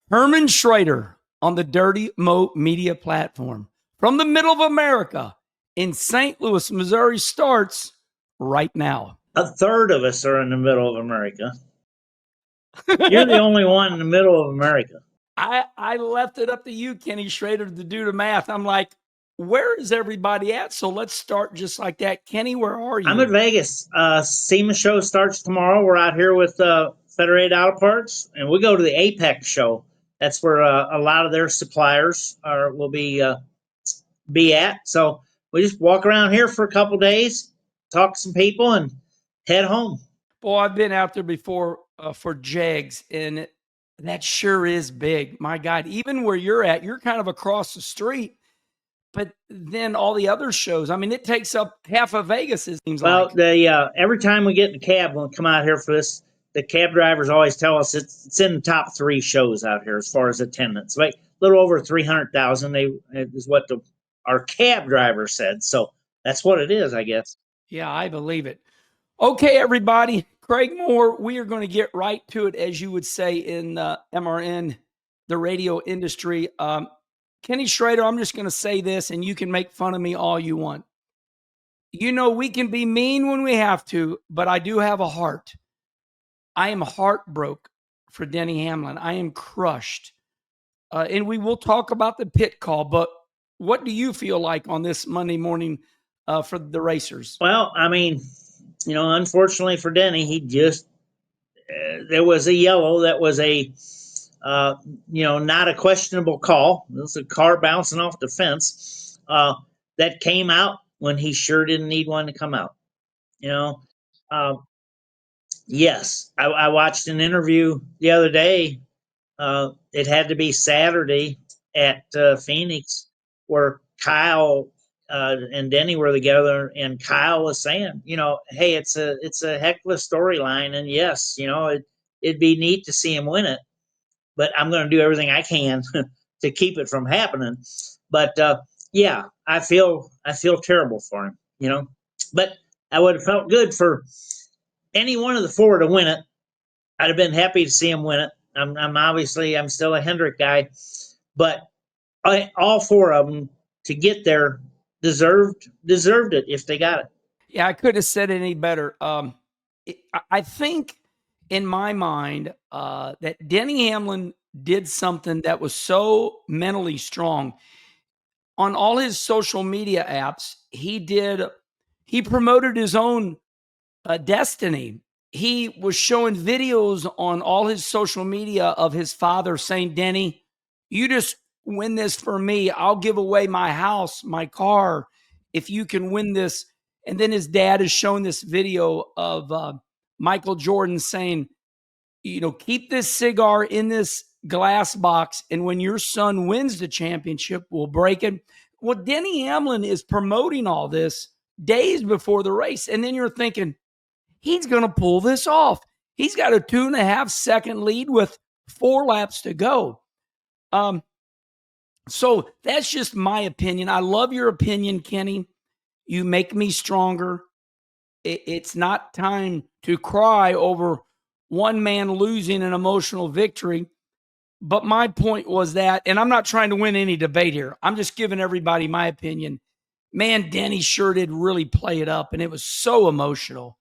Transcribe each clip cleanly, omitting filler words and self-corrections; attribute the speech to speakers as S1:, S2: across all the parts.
S1: Herm Schrader on the Dirty Mo Media platform from the middle of America in St. Louis, Missouri starts right now.
S2: A third of us are in the middle of America. You're the only one in the middle of America.
S1: I left it up to you, Kenny Schrader, to do the math. I'm like, where is everybody at? So let's start just like that. Kenny, where are you?
S2: I'm at Vegas. SEMA show starts tomorrow. We're out here with Federated Auto Parts, and we go to the Apex show. That's where a lot of their suppliers will be at. So we just walk around here for a couple days, talk to some people, and head home.
S1: Boy, I've been out there before for JEGS, and that sure is big. My God, even where you're at, you're kind of across the street. But then all the other shows, I mean, it takes up half of Vegas, it seems like.
S2: Well, every time we get in the cab, when we come out here for this, the cab drivers always tell us it's in the top 3 shows out here as far as attendance. Like a little over 300,000 is what our cab driver said. So that's what it is, I guess.
S1: Yeah, I believe it. Okay, everybody. Craig Moore, we are going to get right to it, as you would say in MRN, the radio industry. Kenny Schrader, I'm just going to say this, and you can make fun of me all you want. You know, we can be mean when we have to, but I do have a heart. I am heartbroken for Denny Hamlin. I am crushed. And we will talk about the pit call, but what do you feel like on this Monday morning for the racers?
S2: Well, I mean, unfortunately for Denny, he just there was a yellow that was not a questionable call. It was a car bouncing off the fence that came out when he sure didn't need one to come out. Yes, I watched an interview the other day. It had to be Saturday at Phoenix, where Kyle and Denny were together, and Kyle was saying, hey, it's a heck of a storyline, and yes, it'd be neat to see him win it, but I'm going to do everything I can to keep it from happening. But yeah, I feel terrible for him, but I would have felt good for any one of the 4 to win it. I'd have been happy to see him win it. I'm still a Hendrick guy, but all 4 of them to get there deserved it if they got it.
S1: Yeah, I couldn't have said it any better. I think in my mind that Denny Hamlin did something that was so mentally strong. On all his social media apps, he promoted his own destiny. He was showing videos on all his social media of his father saying, Denny, you just win this for me. I'll give away my house, my car, if you can win this. And then his dad is showing this video of Michael Jordan saying, keep this cigar in this glass box, and when your son wins the championship, we'll break it. Well, Denny Hamlin is promoting all this days before the race, and then you're thinking, he's going to pull this off. He's got a 2.5 second lead with 4 laps to go. So that's just my opinion. I love your opinion, Kenny. You make me stronger. It's not time to cry over one man losing an emotional victory. But my point was that, and I'm not trying to win any debate here. I'm just giving everybody my opinion. Man, Denny sure did really play it up, and it was so emotional.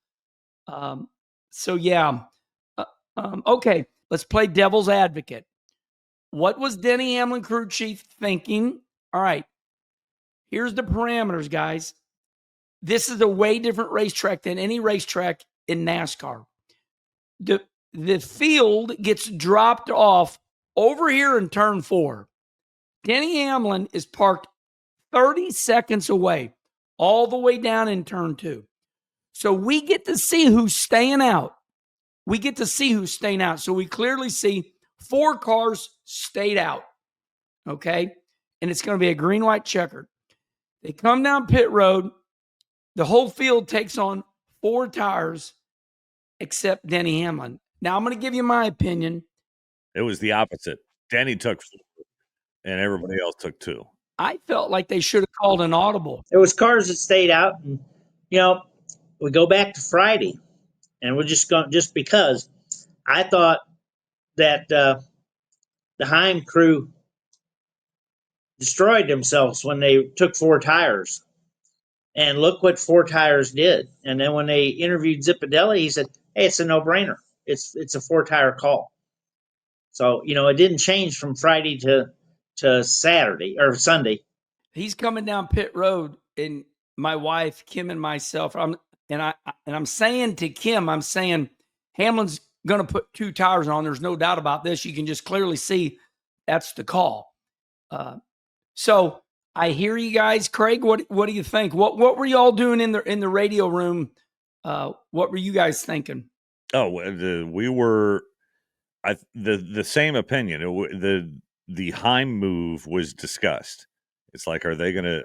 S1: Okay, let's play devil's advocate. What was Denny Hamlin crew chief thinking? All right, here's the parameters, guys. This is a way different racetrack than any racetrack in NASCAR. The field gets dropped off over here in turn 4. Denny Hamlin is parked 30 seconds away, all the way down in turn 2. So we get to see who's staying out. So we clearly see 4 cars stayed out. Okay? And it's going to be a green, white checkered. They come down pit road. The whole field takes on 4 tires except Denny Hamlin. Now, I'm going to give you my opinion.
S3: It was the opposite. Denny took 4, and everybody else took 2.
S1: I felt like they should have called an audible.
S2: There was cars that stayed out, and we go back to Friday, and we're just going just because I thought that the Heim crew destroyed themselves when they took 4 tires. And look what 4 tires did. And then when they interviewed Zipadelli, he said, "Hey, it's a no-brainer. It's a 4-tire call." So, it didn't change from Friday to Saturday or Sunday.
S1: He's coming down pit road, and my wife, Kim, and myself, I'm saying to Kim, I'm saying Hamlin's going to put 2 tires on. There's no doubt about this. You can just clearly see that's the call. So I hear you guys. Craig, what do you think? What were y'all doing in the radio room? What were you guys thinking?
S3: Oh, we were the same opinion. The Heim move was discussed. It's like, are they going to,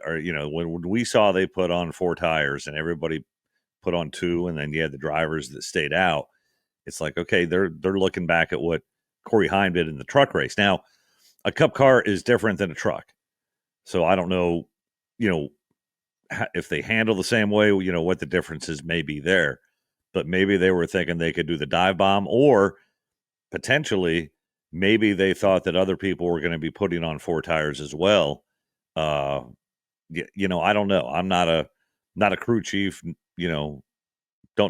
S3: when we saw they put on 4 tires and everybody put on 2, and then you had the drivers that stayed out. It's like, okay, they're looking back at what Corey Heim did in the truck race. Now, a cup car is different than a truck. So I don't know, if they handle the same way, what the differences may be there. But maybe they were thinking they could do the dive bomb, or potentially maybe they thought that other people were going to be putting on 4 tires as well. I don't know. I'm not a crew chief, don't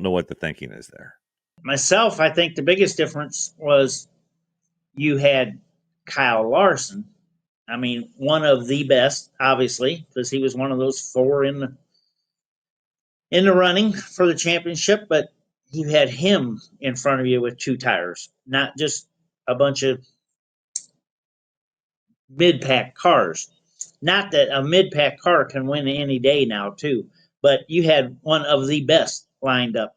S3: know what the thinking is there.
S2: Myself, I think the biggest difference was you had Kyle Larson. I mean, one of the best, obviously, because he was one of those 4 in the running for the championship, but you had him in front of you with 2 tires, not just a bunch of mid-pack cars. Not that a mid-pack car can win any day now, too, but you had one of the best lined up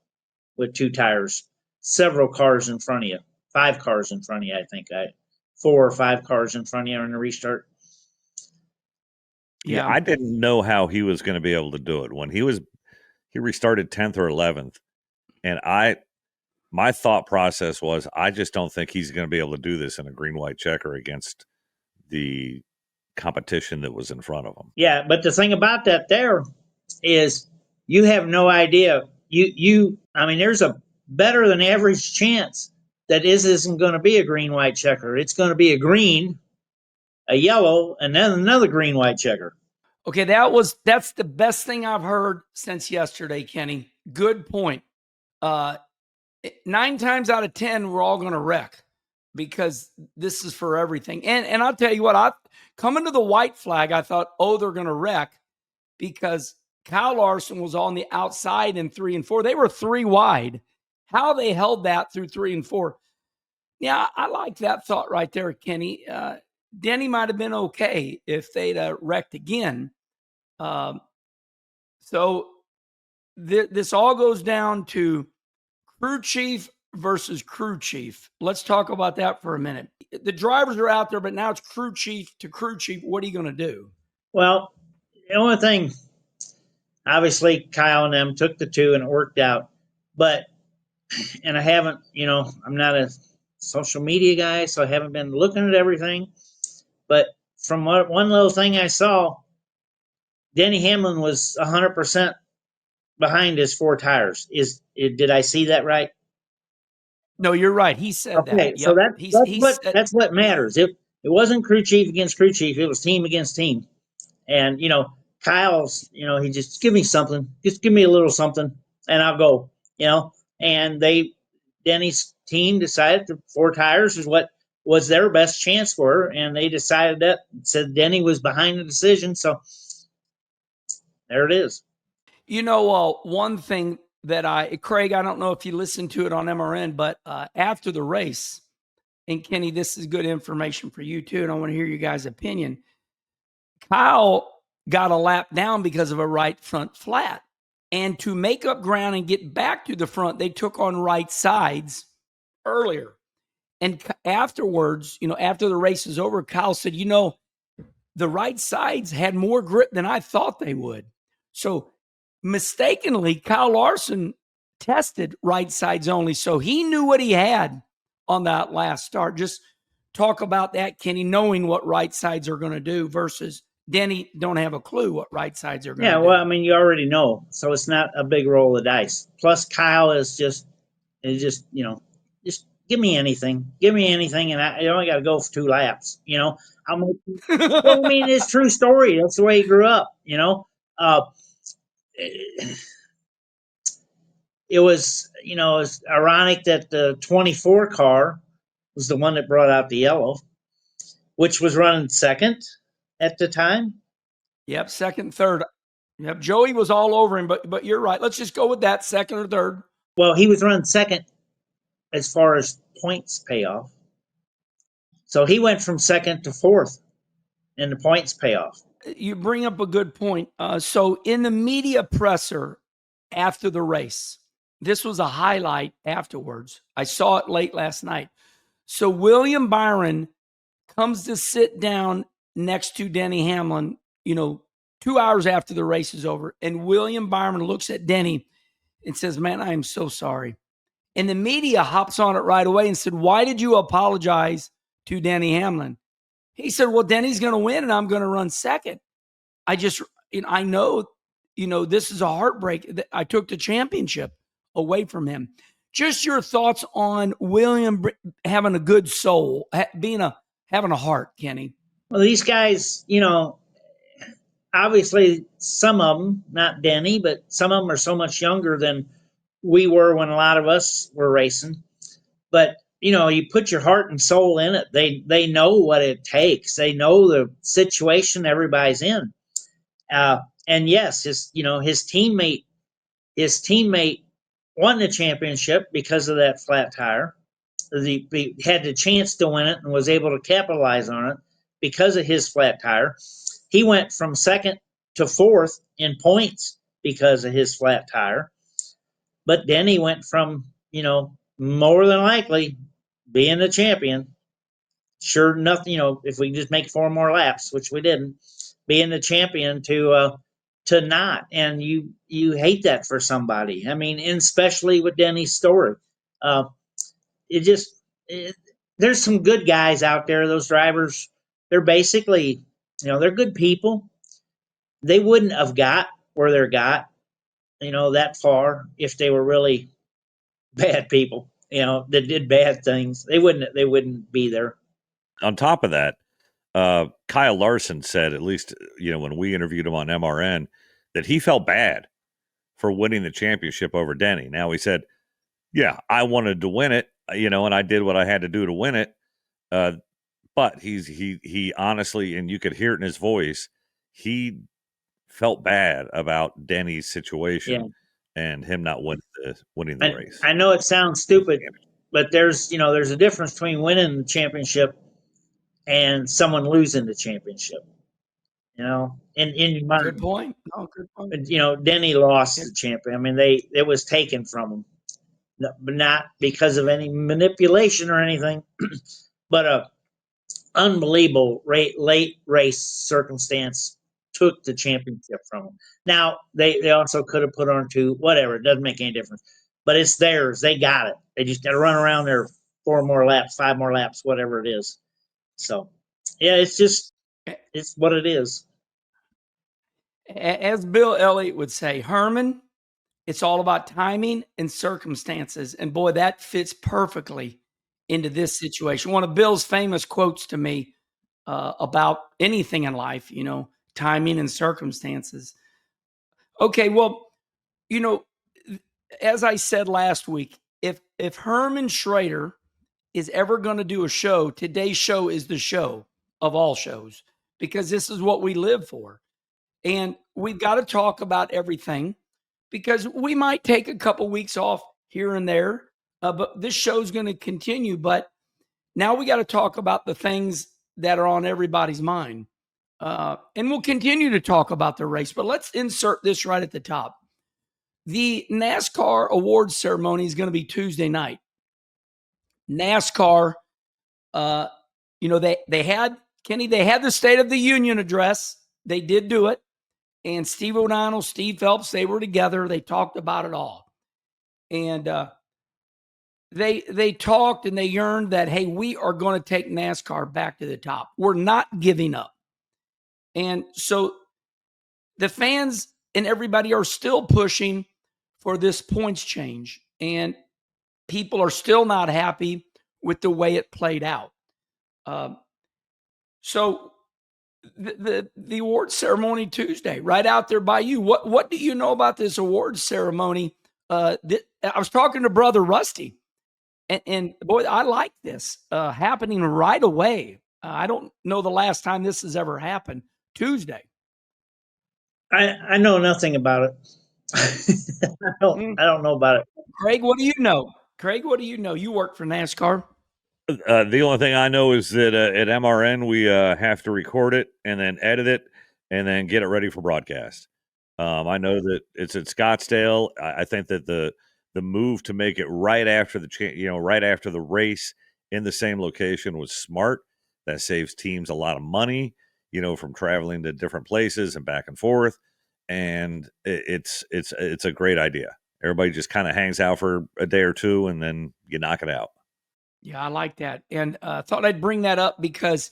S2: with 2 tires, several cars in front of you, 5 cars in front of you, I think. 4 or 5 cars in front of you in the restart.
S3: Yeah, I didn't know how he was going to be able to do it when he restarted 10th or 11th, and my thought process was, I just don't think he's going to be able to do this in a green-white checker against the competition that was in front of him.
S2: Yeah, but the thing about that there is you have no idea. I mean, there's a better than average chance that isn't going to be a green-white checker. It's going to be a green, a yellow, and then another green-white checker.
S1: Okay, that's the best thing I've heard since yesterday, Kenny. Good point. 9 times out of 10, we're all going to wreck because this is for everything. And I'll tell you what, coming to the white flag, I thought, they're going to wreck because Kyle Larson was on the outside in 3 and 4. They were 3 wide. How they held that through 3 and 4. Yeah, I like that thought right there, Kenny. Denny might have been okay if they'd wrecked again. So this all goes down to crew chief versus crew chief. Let's talk about that for a minute. The drivers are out there, but now it's crew chief to crew chief. What are you going to do?
S2: Well, the only thing, obviously, Kyle and them took the 2 and it worked out. But, and I haven't, I'm not a social media guy, so I haven't been looking at everything. But from one little thing I saw, Denny Hamlin was 100% behind his 4 tires. Did I see that right?
S1: No, you're right. He said that.
S2: Okay, so that's what matters. It wasn't crew chief against crew chief. It was team against team. And, Kyle's, he just give me something. Just give me a little something and I'll go, And Denny's team decided the 4 tires is what was their best chance for her. And they decided that, said Denny was behind the decision. So there it is.
S1: One thing that Craig, I don't know if you listened to it on MRN, but after the race, and Kenny, this is good information for you too, and I want to hear your guys' opinion. Kyle got a lap down because of a right front flat. And to make up ground and get back to the front, they took on right sides earlier. And afterwards, after the race is over, Kyle said, the right sides had more grip than I thought they would. So mistakenly, Kyle Larson tested right sides only. So he knew what he had on that last start. Just talk about that, Kenny, knowing what right sides are going to do versus Denny don't have a clue what right sides are going to do.
S2: Yeah, well, I mean, you already know. So it's not a big roll of dice. Plus, Kyle is just give me anything, and I only got to go for 2 laps. I'm like, well, I mean, it's true story. That's the way he grew up. Uh, it was it's ironic that the 24 car was the one that brought out the yellow, which was running second at the time.
S1: Yep, second, third. Yep, Joey was all over him, but you're right. Let's just go with that, second or third.
S2: Well, he was running second as far as points payoff. So he went from second to fourth in the points payoff.
S1: You bring up a good point. So in the media presser after the race, this was a highlight afterwards. I saw it late last night. So William Byron comes to sit down next to Denny Hamlin, 2 hours after the race is over. And William Byron looks at Denny and says, "Man, I am so sorry." And the media hops on it right away and said, "Why did you apologize to Denny Hamlin?" He said, "Well, Denny's going to win and I'm going to run second. I know, this is a heartbreak. I took the championship away from him." Just your thoughts on William having a good soul, having a heart, Kenny.
S2: Well, these guys, obviously some of them, not Denny, but some of them are so much younger than we were when a lot of us were racing. But you put your heart and soul in it. They know what it takes. They know the situation everybody's in. And yes, his teammate won the championship because of that flat tire. He had the chance to win it and was able to capitalize on it because of his flat tire. He went from second to fourth in points because of his flat tire. But Denny went from, more than likely being the champion. Sure enough, if we just make 4 more laps, which we didn't, being the champion to not. And you hate that for somebody. I mean, and especially with Denny's story. Uh, it just there's some good guys out there. Those drivers, they're basically, they're good people. They wouldn't have got where they're got, that far if they were really bad people, that did bad things. They wouldn't be there.
S3: On top of that, Kyle Larson said, at least, when we interviewed him on MRN, that he felt bad for winning the championship over Denny. Now, he said, yeah, I wanted to win it, and I did what I had to do to win it. But he honestly, and you could hear it in his voice, he felt bad about Denny's situation and him not winning the race.
S2: I know it sounds stupid, but there's a difference between winning the championship and someone losing the championship. In
S1: Good point. No, good point.
S2: Denny lost the champion. I mean, it was taken from him, but not because of any manipulation or anything, but a unbelievable late race circumstance took the championship from them. Now they also could have put on 2, whatever. It doesn't make any difference, but it's theirs. They got it. They just got to run around there 4 more laps, 5 more laps, whatever it is. So, yeah, it's what it is.
S1: As Bill Elliott would say, Herman, it's all about timing and circumstances. And boy, that fits perfectly into this situation. One of Bill's famous quotes to me about anything in life, timing and circumstances. Okay, well, as I said last week, if Herm Schrader is ever going to do a show, today's show is the show of all shows because this is what we live for. And we've got to talk about everything because we might take a couple weeks off here and there, but this show's going to continue. But now we got to talk about the things that are on everybody's mind. And we'll continue to talk about the race, but let's insert this right at the top. The NASCAR awards ceremony is going to be Tuesday night. NASCAR, they had, Kenny, they had the State of the Union address. They did do it. And Steve O'Donnell, Steve Phelps, they were together. They talked about it all. And they talked and they yearned that, hey, we are going to take NASCAR back to the top. We're not giving up. And so the fans and everybody are still pushing for this points change. And people are still not happy with the way it played out. So the award ceremony Tuesday, right out there by you. What do you know about this award ceremony? I was talking to Brother Rusty, and boy, I like this happening right away. I don't know the last time this has ever happened. Tuesday.
S2: I know nothing about it. I don't know about it.
S1: Craig, what do you know? Craig, what do you know? You work for NASCAR.
S3: The only thing I know is that at MRN we have to record it and then edit it and then get it ready for broadcast. I know that it's at Scottsdale. I think that the move to make it right after right after the race in the same location was smart. That saves teams a lot of money, from traveling to different places and back and forth. And it's a great idea. Everybody just kind of hangs out for a day or two and then you knock it out.
S1: Yeah, I like that. And thought I'd bring that up because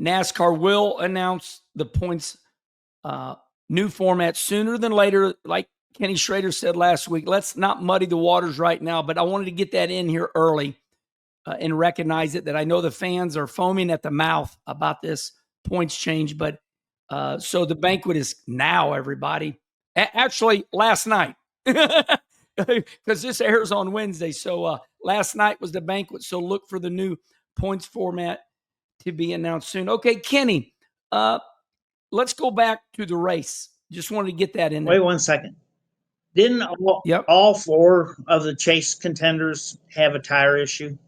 S1: NASCAR will announce the points new format sooner than later. Like Kenny Schrader said last week, let's not muddy the waters right now, but I wanted to get that in here early and recognize it, that I know the fans are foaming at the mouth about this points change. But so the banquet is now, everybody. Actually, last night. Because this airs on Wednesday. So last night was the banquet. So look for the new points format to be announced soon. Okay, Kenny, let's go back to the race. Just wanted to get that in there.
S2: Wait 1 second. Didn't all four of the chase contenders have a tire issue?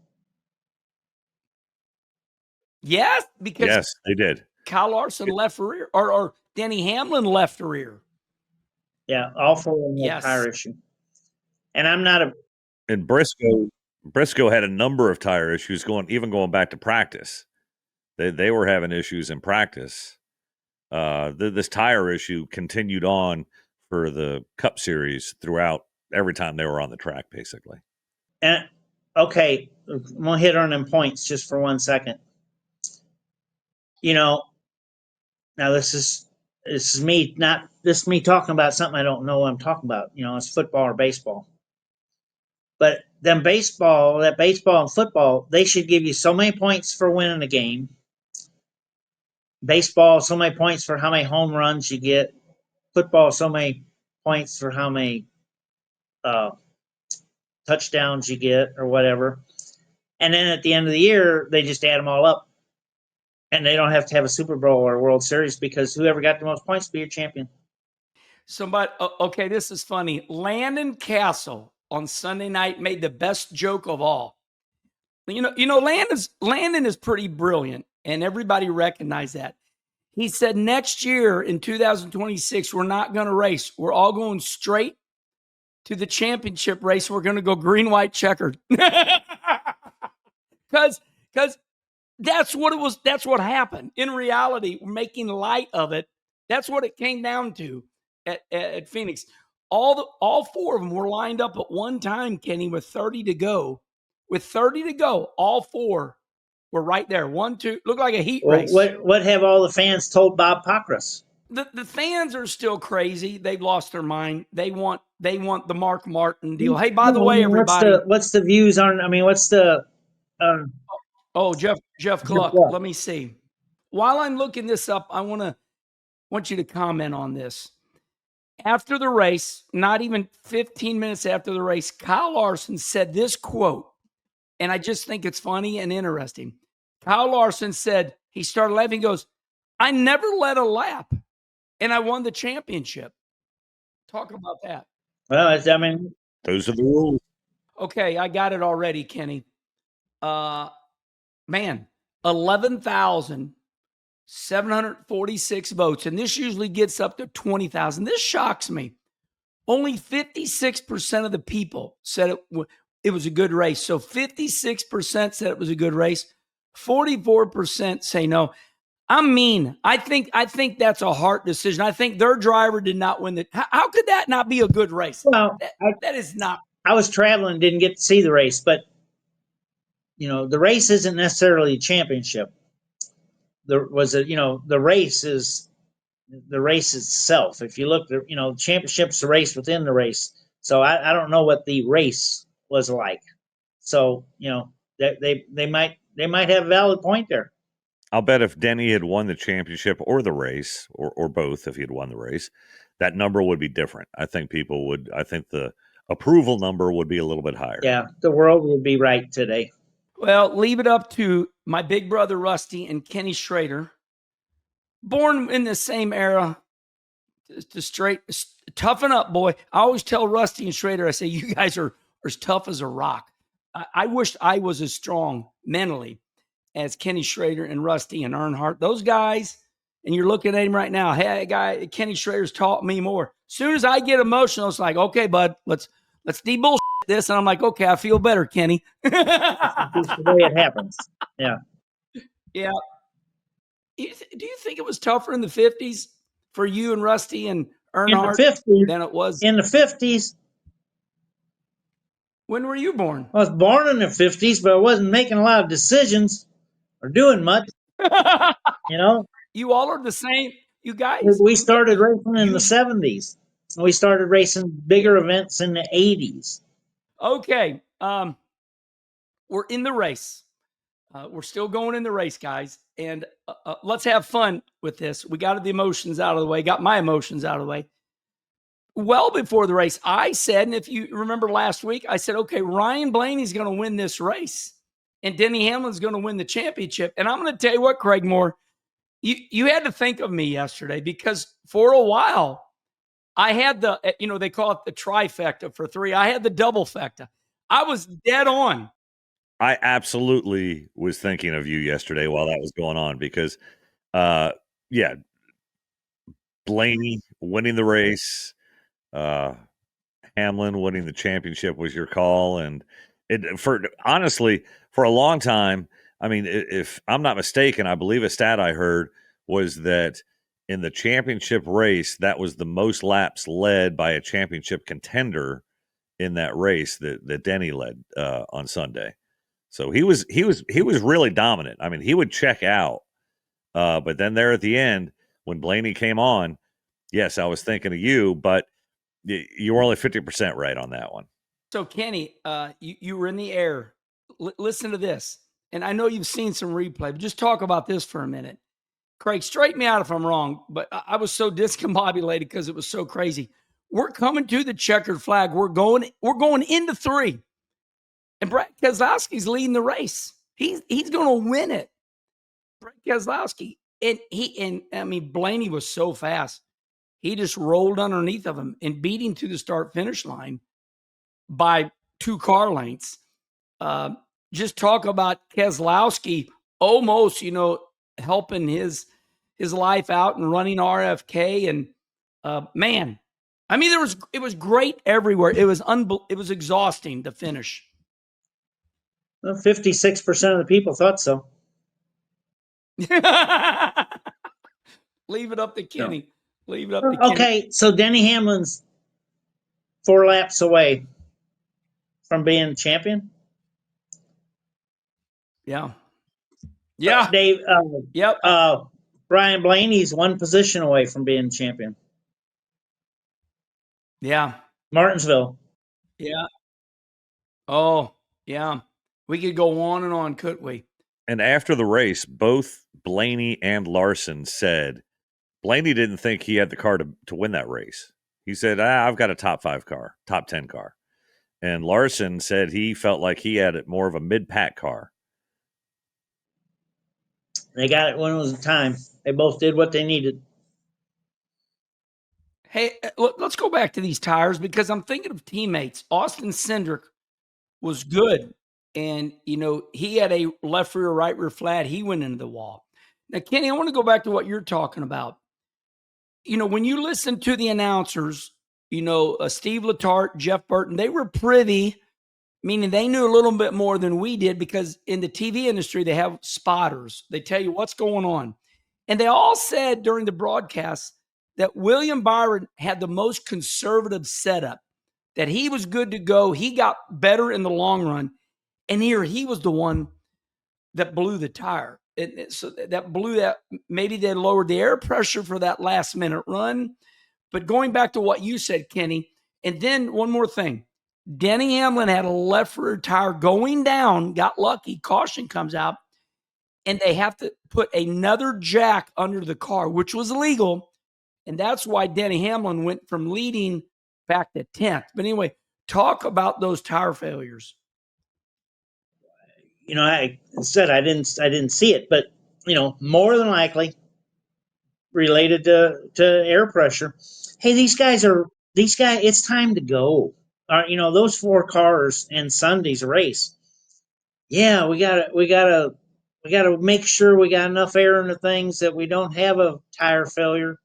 S1: Yes, because
S3: yes, they did.
S1: Kyle Larson left for rear, or Denny Hamlin left for rear.
S2: Yeah, all four of them have a tire issue. And I'm not a.
S3: And Briscoe had a number of tire issues going back to practice. They were having issues in practice. This tire issue continued on for the Cup Series throughout every time they were on the track, basically.
S2: And okay, I'm gonna hit on them points just for 1 second. Now this is me talking about something I don't know what I'm talking about. It's football or baseball. But baseball and football, they should give you so many points for winning a game. Baseball, so many points for how many home runs you get. Football, so many points for how many touchdowns you get or whatever. And then at the end of the year, they just add them all up. And they don't have to have a Super Bowl or a World Series because whoever got the most points will be your champion.
S1: Okay, this is funny. Landon Castle on Sunday night made the best joke of all. Landon is pretty brilliant, and everybody recognized that. He said next year in 2026, we're not going to race. We're all going straight to the championship race. We're going to go green, white, checkered. Because that's what it was. That's what happened. In reality, we're making light of it. That's what it came down to at Phoenix. All four of them were lined up at one time, Kenny, with 30 to go. With 30 to go, all four were right there. 1, 2, looked like a heat race.
S2: What have all the fans told Bob Pockris?
S1: The fans are still crazy. They've lost their mind. They want the Mark Martin deal. Hey, by the way, everybody,
S2: what's the views on? What's the?
S1: Jeff Cluck. Let me see. While I'm looking this up, I want you to comment on this. After the race, not even 15 minutes after the race, Kyle Larson said this quote, and I just think it's funny and interesting. Kyle Larson said, he started laughing, he goes, "I never led a lap, and I won the championship." Talk about that.
S2: Well,
S3: those are the rules.
S1: Okay, I got it already, Kenny. 11,746 votes, and this usually gets up to 20,000. This shocks me. Only 56% of the people said it was a good race. So 56% said it was a good race. 44% say no. I'm mean. I think that's a hard decision. I think their driver did not win How could that not be a good race?
S2: Well,
S1: that is not.
S2: I was traveling, didn't get to see the race, but the race isn't necessarily a championship. The race is the race itself. If you look, the championship's a race within the race. So I don't know what the race was like. So They might have a valid point there.
S3: I'll bet if Denny had won the championship or the race, or both, if he had won the race, that number would be different. I think the approval number would be a little bit higher.
S2: Yeah, the world would be right today.
S1: Well, leave it up to my big brother Rusty and Kenny Schrader, born in the same era, to toughen up, boy. I always tell Rusty and Schrader, I say, you guys are as tough as a rock. I wished I was as strong mentally as Kenny Schrader and Rusty and Earnhardt. Those guys, and you're looking at him right now. Hey, Kenny Schrader's taught me more. As soon as I get emotional, it's like, okay, bud, let's de-bullshit this. And I'm like, okay, I feel better, Kenny.
S2: That's the way it happens. Yeah.
S1: Yeah. Do you think it was tougher in the 50s for you and Rusty and Earnhardt than it was
S2: in the 50s?
S1: When were you born?
S2: I was born in the 50s, but I wasn't making a lot of decisions or doing much. You know?
S1: You all are the same. You guys.
S2: We started racing in the 70s. We started racing bigger events in the 80s.
S1: Okay. We're in the race. We're still going in the race, guys. And let's have fun with this. We got the emotions out of the way. Got my emotions out of the way. Well before the race, I said, and if you remember last week, I said, okay, Ryan Blaney's going to win this race. And Denny Hamlin's going to win the championship. And I'm going to tell you what, Craig Moore, you had to think of me yesterday because for a while, I had they call it the trifecta for 3. I had the double fecta. I was dead on.
S3: I absolutely was thinking of you yesterday while that was going on because, Blaney winning the race, Hamlin winning the championship was your call. And honestly, for a long time, I mean, if I'm not mistaken, I believe a stat I heard was that in the championship race, that was the most laps led by a championship contender in that race that Denny led on Sunday. So he was really dominant. I mean, he would check out, but then there at the end when Blaney came on, yes, I was thinking of you, but you were only 50% right on that one.
S1: So Kenny, you were in the air. Listen to this, and I know you've seen some replay, but just talk about this for a minute. Craig, straighten me out if I'm wrong, but I was so discombobulated because it was so crazy. We're coming to the checkered flag. We're going into 3. And Brad Keselowski's leading the race. He's going to win it. Brad Keselowski. And Blaney was so fast. He just rolled underneath of him and beat him to the start-finish line by 2 car lengths. Just talk about Keselowski almost, helping his life out and running RFK. And man, I mean, it was great everywhere. It was exhausting to finish.
S2: Well, 56% of the people thought so.
S1: Leave it up to Kenny. No. Leave it up to
S2: Kenny. Okay, so Denny Hamlin's 4 laps away from being champion.
S1: Yeah. Yeah.
S2: Dave.
S1: Yep.
S2: Ryan Blaney's 1 position away from being champion.
S1: Yeah.
S2: Martinsville.
S1: Yeah. Oh, yeah. We could go on and on, couldn't we?
S3: And after the race, both Blaney and Larson said Blaney didn't think he had the car to win that race. He said, I've got a top 5 car, top 10 car. And Larson said he felt like he had more of a mid-pack car.
S2: They got it when it was time. They both did what they needed.
S1: Hey, let's go back to these tires because I'm thinking of teammates. Austin Cindric was good. And, he had a left rear, right rear flat. He went into the wall. Now, Kenny, I want to go back to what you're talking about. When you listen to the announcers, Steve Letarte, Jeff Burton, they were privy, meaning they knew a little bit more than we did because in the TV industry, they have spotters. They tell you what's going on. And they all said during the broadcast that William Byron had the most conservative setup, that he was good to go. He got better in the long run. And here he was the one that blew the tire. So that blew that. Maybe they lowered the air pressure for that last minute run. But going back to what you said, Kenny, and then one more thing. Denny Hamlin had a left rear tire going down, got lucky, caution comes out, and they have to put another jack under the car, which was illegal. And that's why Denny Hamlin went from leading back to 10th. But anyway, talk about those tire failures.
S2: I said I didn't see it, but more than likely related to air pressure. Hey, these guys, it's time to go. Those 4 cars in Sunday's race. Yeah, we gotta make sure we got enough air in the things that we don't have a tire failure.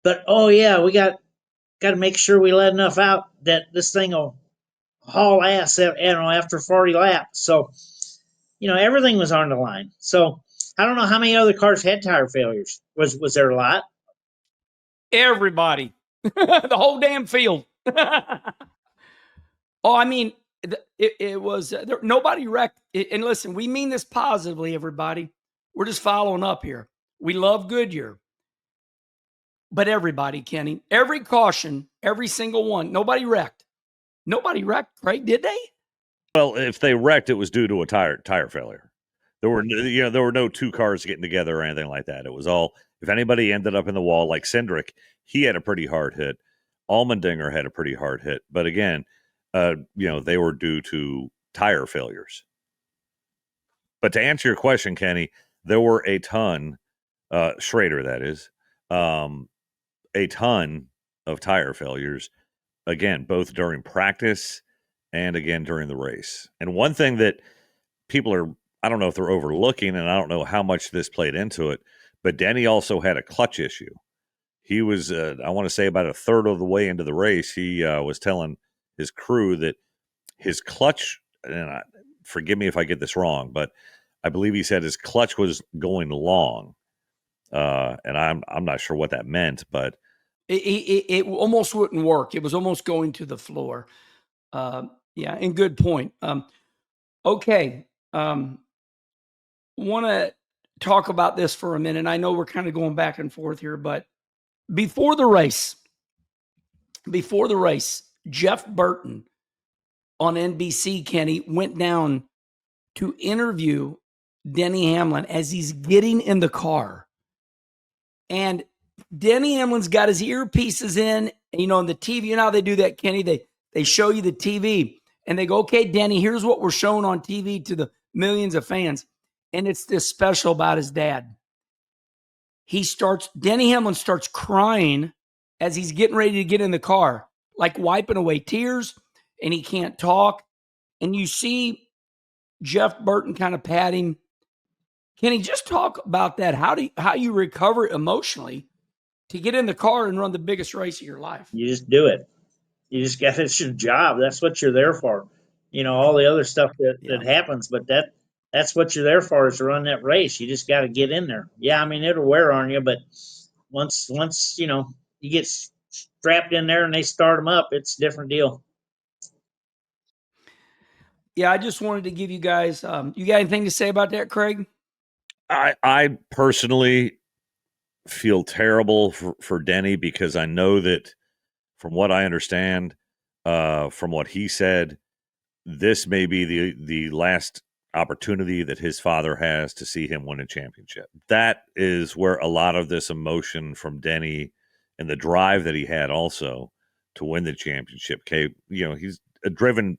S2: But oh yeah, we got to make sure we let enough out that this thing will haul ass, after 40 laps. So everything was on the line. So I don't know how many other cars had tire failures. Was there a lot?
S1: Everybody, the whole damn field. Oh, I mean, it was nobody wrecked. And listen, we mean this positively, everybody. We're just following up here. We love Goodyear, but everybody, Kenny, every caution, every single one, nobody wrecked. Nobody wrecked, Craig, did they?
S3: Well, if they wrecked, it was due to a tire failure. There were no 2 cars getting together or anything like that. It was all, if anybody ended up in the wall, like Cindric, he had a pretty hard hit. Allmendinger had a pretty hard hit. But again, they were due to tire failures. But to answer your question, Kenny, there were a ton, Schrader, that is, a ton of tire failures, again, both during practice and again during the race. And one thing that people are, I don't know if they're overlooking, and I don't know how much this played into it, but Denny also had a clutch issue. He was, I want to say, about a third of the way into the race, he was telling his crew that his clutch, and forgive me if I get this wrong, but I believe he said his clutch was going long. And I'm not sure what that meant, but
S1: it almost wouldn't work. It was almost going to the floor. Yeah, and good point. Okay. Want to talk about this for a minute. I know we're kind of going back and forth here, but before the race, Jeff Burton on NBC, Kenny, went down to interview Denny Hamlin as he's getting in the car. And Denny Hamlin's got his earpieces in, on the TV. You know how they do that, Kenny? They show you the TV and they go, okay, Denny, here's what we're showing on TV to the millions of fans. And it's this special about his dad. Denny Hamlin starts crying as he's getting ready to get in the car, like wiping away tears, and he can't talk. And you see Jeff Burton kind of pat him. Can he just talk about that? How you recover emotionally to get in the car and run the biggest race of your life?
S2: You just do it. You just got, it's your job. That's what you're there for. All the other stuff that happens, but that's what you're there for, is to run that race. You just got to get in there. Yeah, I mean, it'll wear on you, but once you get strapped in there and they start them up, it's a different deal.
S1: Yeah, I just wanted to give you guys, you got anything to say about that, Craig?
S3: I personally feel terrible for Denny, because I know that, from what I understand, from what he said, this may be the last opportunity that his father has to see him win a championship. That is where a lot of this emotion from Denny and the drive that he had also to win the championship came. He's a driven,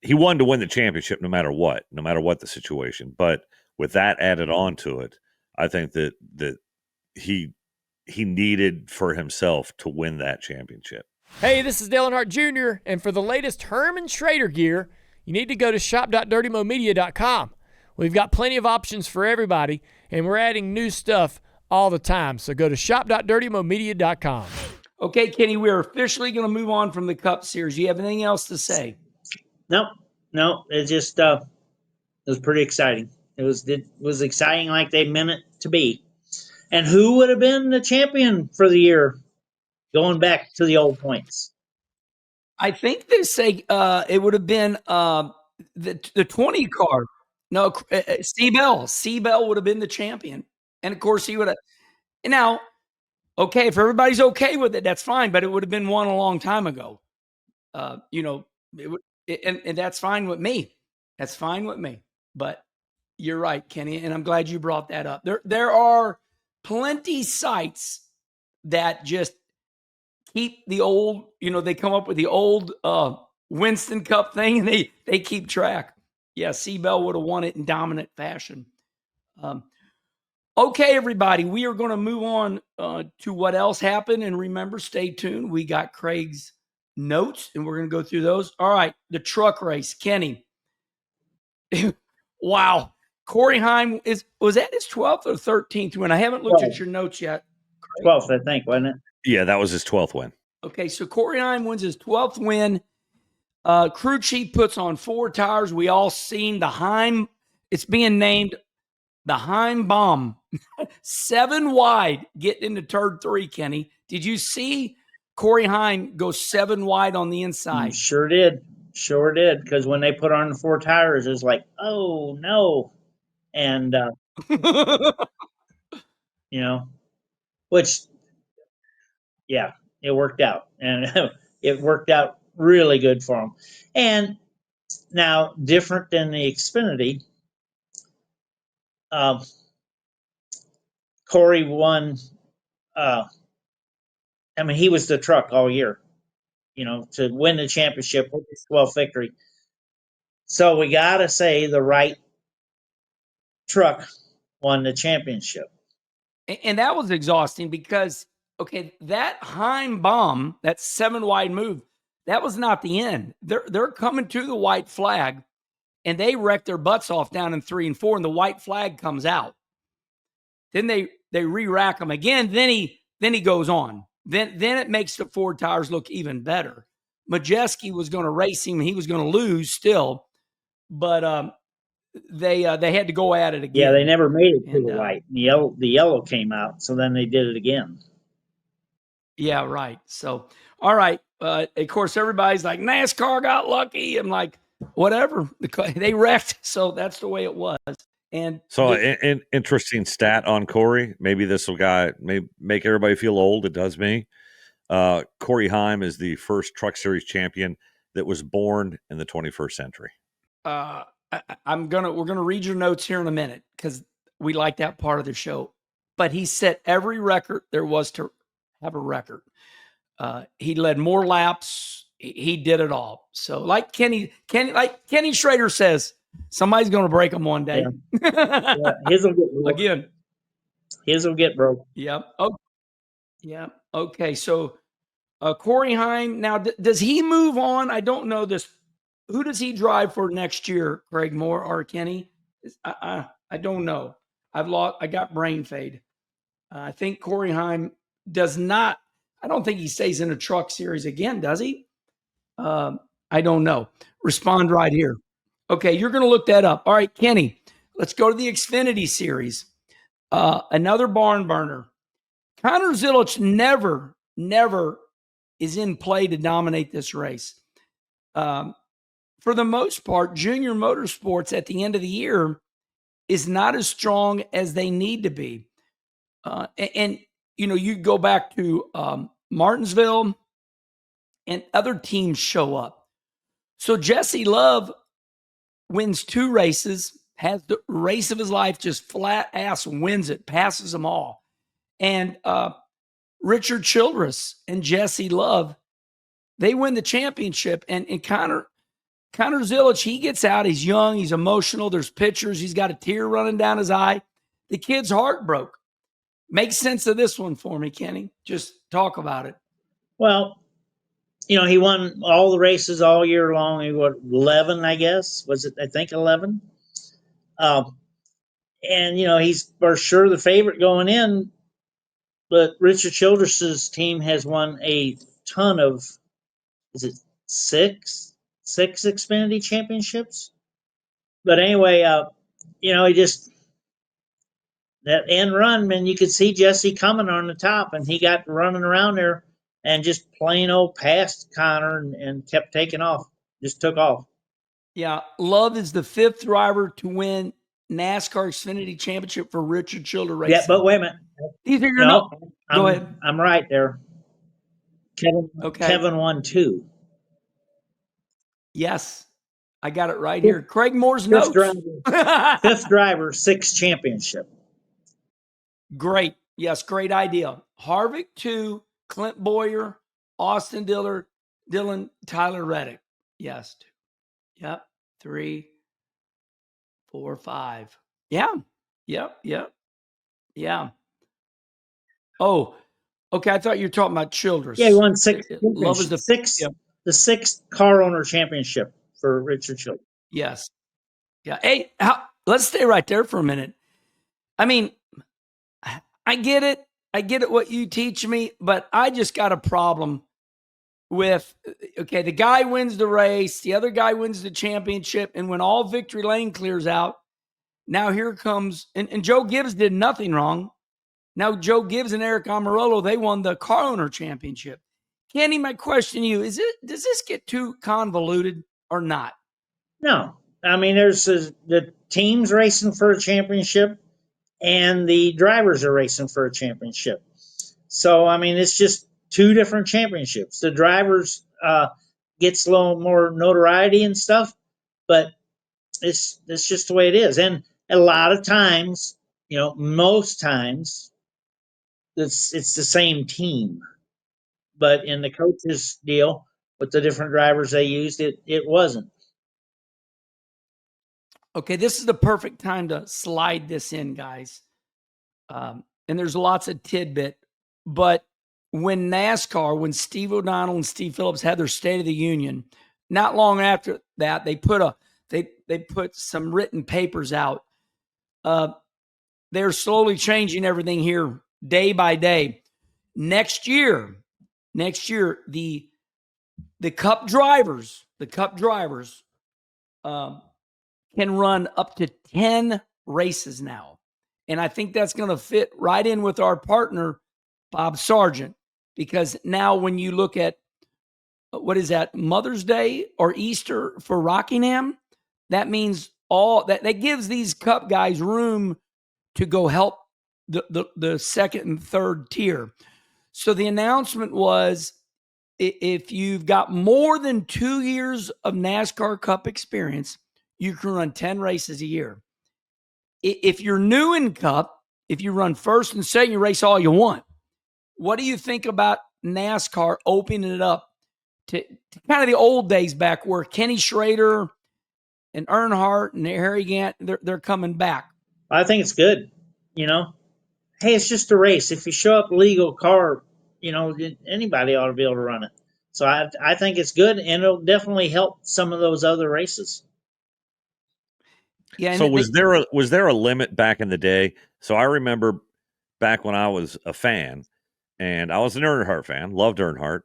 S3: he wanted to win the championship no matter what the situation. But with that added on to it, I think that he needed for himself to win that championship.
S4: Hey, this is Dale Earnhardt Jr., and for the latest Herm Schrader gear, you need to go to shop.dirtymomedia.com. We've got plenty of options for everybody, and we're adding new stuff all the time. So go to shop.dirtymomedia.com.
S1: Okay, Kenny, we're officially going to move on from the Cup Series. Do you have anything else to say?
S2: No. It just it was pretty exciting. It was exciting like they meant it to be. And who would have been the champion for the year, going back to the old points?
S1: I think they say it would have been the 20 car. No, C-Bell. C-Bell would have been the champion. And, of course, he would have. Now, Okay, if everybody's okay with it, that's fine, but it would have been won a long time ago. And that's fine with me. That's fine with me. But you're right, Kenny, and I'm glad you brought that up. There are plenty sites that just keep the old, they come up with the old Winston Cup thing, and they keep track. Yeah, Seabell would have won it in dominant fashion. Okay, everybody, we are going to move on to what else happened. And remember, stay tuned. We got Craig's notes, and we're going to go through those. All right, the truck race. Kenny. Wow. Corey Heim, was that his 12th or 13th win? I haven't looked at your notes yet. Craig.
S2: 12th, I think, wasn't it?
S3: Yeah, that was his 12th win.
S1: Okay, so Corey Heim wins his 12th win. Crew chief puts on 4 tires. We all seen the Heim. It's being named the Heim Bomb. 7 wide, getting into turn 3, Kenny. Did you see Corey Heim go 7 wide on the inside?
S2: Sure did. Sure did. Because when they put on the 4 tires, it was like, oh, no. And, which, yeah, it worked out. And it worked out really good for him. And now, different than the Xfinity, Corey won. He was the truck all year, to win the championship with his 12th victory. So we got to say the right truck won the championship.
S1: And that was exhausting because, okay, that Heim Bomb, that 7 wide move, that was not the end. They're coming to the white flag, and they wreck their butts off down in 3 and 4, and the white flag comes out. Then they re-rack them again. Then he goes on. Then it makes the 4 tires look even better. Majeski was going to race him. He was going to lose still, but they had to go at it again.
S2: Yeah, they never made it to the white. The yellow came out, so then they did it again.
S1: Yeah, right. So, all right. Of course, everybody's like, NASCAR got lucky. I'm like, whatever. They wrecked, so that's the way it was. And
S3: so, an interesting stat on Corey. Maybe this will make everybody feel old. It does me. Corey Heim is the first Truck Series champion that was born in the 21st century.
S1: We're gonna read your notes here in a minute because we like that part of the show. But he set every record there was to have a record. He led more laps. He did it all. So, like Kenny Schrader says, somebody's going to break them one day.
S2: Yeah. His will get broke.
S1: Again.
S2: His will get broke.
S1: Yep. Oh, yeah. Okay. So, Corey Heim. Now, does he move on? I don't know this. Who does he drive for next year? Craig Moore or Kenny? I don't know. I got brain fade. I think Corey Heim does not. I don't think he stays in a truck series again, does he? I don't know. Respond right here. Okay, you're going to look that up. All right, Kenny, let's go to the Xfinity series. Another barn burner. Connor Zilisch never is in play to dominate this race. For the most part, Junior Motorsports at the end of the year is not as strong as they need to be. And you go back to Martinsville and other teams show up. So Jesse Love wins 2 races, has the race of his life, just flat ass wins it, passes them all. And Richard Childress and Jesse Love, they win the championship. And Connor Zilisch, he gets out. He's young. He's emotional. There's pictures. He's got a tear running down his eye. The kid's heart broke. Make sense of this one for me, Kenny. Just talk about it.
S2: Well, he won all the races all year long. He won 11, I guess. Was it, I think, 11? And, he's for sure the favorite going in. But Richard Childress's team has won a ton of, is it 6 Xfinity championships? But anyway, he just, that end run, man, you could see Jesse coming on the top, and he got running around there and just plain old passed Connor and kept taking off, just took off.
S1: Yeah, Love is the 5th driver to win NASCAR Xfinity Championship for Richard Childer Racing.
S2: Yeah, but wait a minute.
S1: These are your
S2: No,
S1: Go ahead.
S2: I'm right there.
S1: Okay.
S2: Kevin won 2.
S1: Yes, I got it right here. Craig Moore's
S2: Fifth
S1: notes.
S2: driver, fifth driver, 6 championship.
S1: Great. Yes, great idea. Harvick 2, Clint Boyer, Austin Dillon, Tyler Reddick. Yes. 2. Yep. 3, 4, 5. Yeah. Yep. Yeah. Oh, okay. I thought you were talking about Childress.
S2: Yeah, he won 6
S1: Love is
S2: the 6th car owner championship for Richard Childress.
S1: Yes. Yeah. Hey, let's stay right there for a minute. I mean, I get it. I get it what you teach me, but I just got a problem with, okay, the guy wins the race, the other guy wins the championship, and when all victory lane clears out, now here comes, and Joe Gibbs did nothing wrong. Now Joe Gibbs and Eric Almirola, they won the car owner championship. Kenny, my question to you, does this get too convoluted or not?
S2: No. I mean, there's the teams racing for a championship and the drivers are racing for a championship. So, I mean, it's just 2 different championships. The drivers gets a little more notoriety and stuff, but it's just the way it is. And a lot of times, most times, it's the same team. But in the coaches deal with the different drivers they used, it wasn't.
S1: Okay, this is the perfect time to slide this in, guys. And there's lots of tidbit, but when Steve O'Donnell and Steve Phillips had their State of the Union, not long after that, they put some written papers out. They're slowly changing everything here day by day. Next year, the Cup drivers, can run up to 10 races now. And I think that's going to fit right in with our partner, Bob Sargent, because now when you look at, what is that, Mother's Day or Easter for Rockingham, that means that gives these Cup guys room to go help the second and third tier. So the announcement was, if you've got more than 2 years of NASCAR Cup experience, you can run 10 races a year. If you're new in Cup, if you run first and second, you race all you want. What do you think about NASCAR opening it up to kind of the old days back where Kenny Schrader and Earnhardt and Harry Gant, they're coming back?
S2: I think it's good. Hey, it's just a race. If you show up legal car, anybody ought to be able to run it. So I think it's good, and it'll definitely help some of those other races.
S1: Yeah.
S3: So was there a limit back in the day? So I remember back when I was a fan, and I was an Earnhardt fan, loved Earnhardt.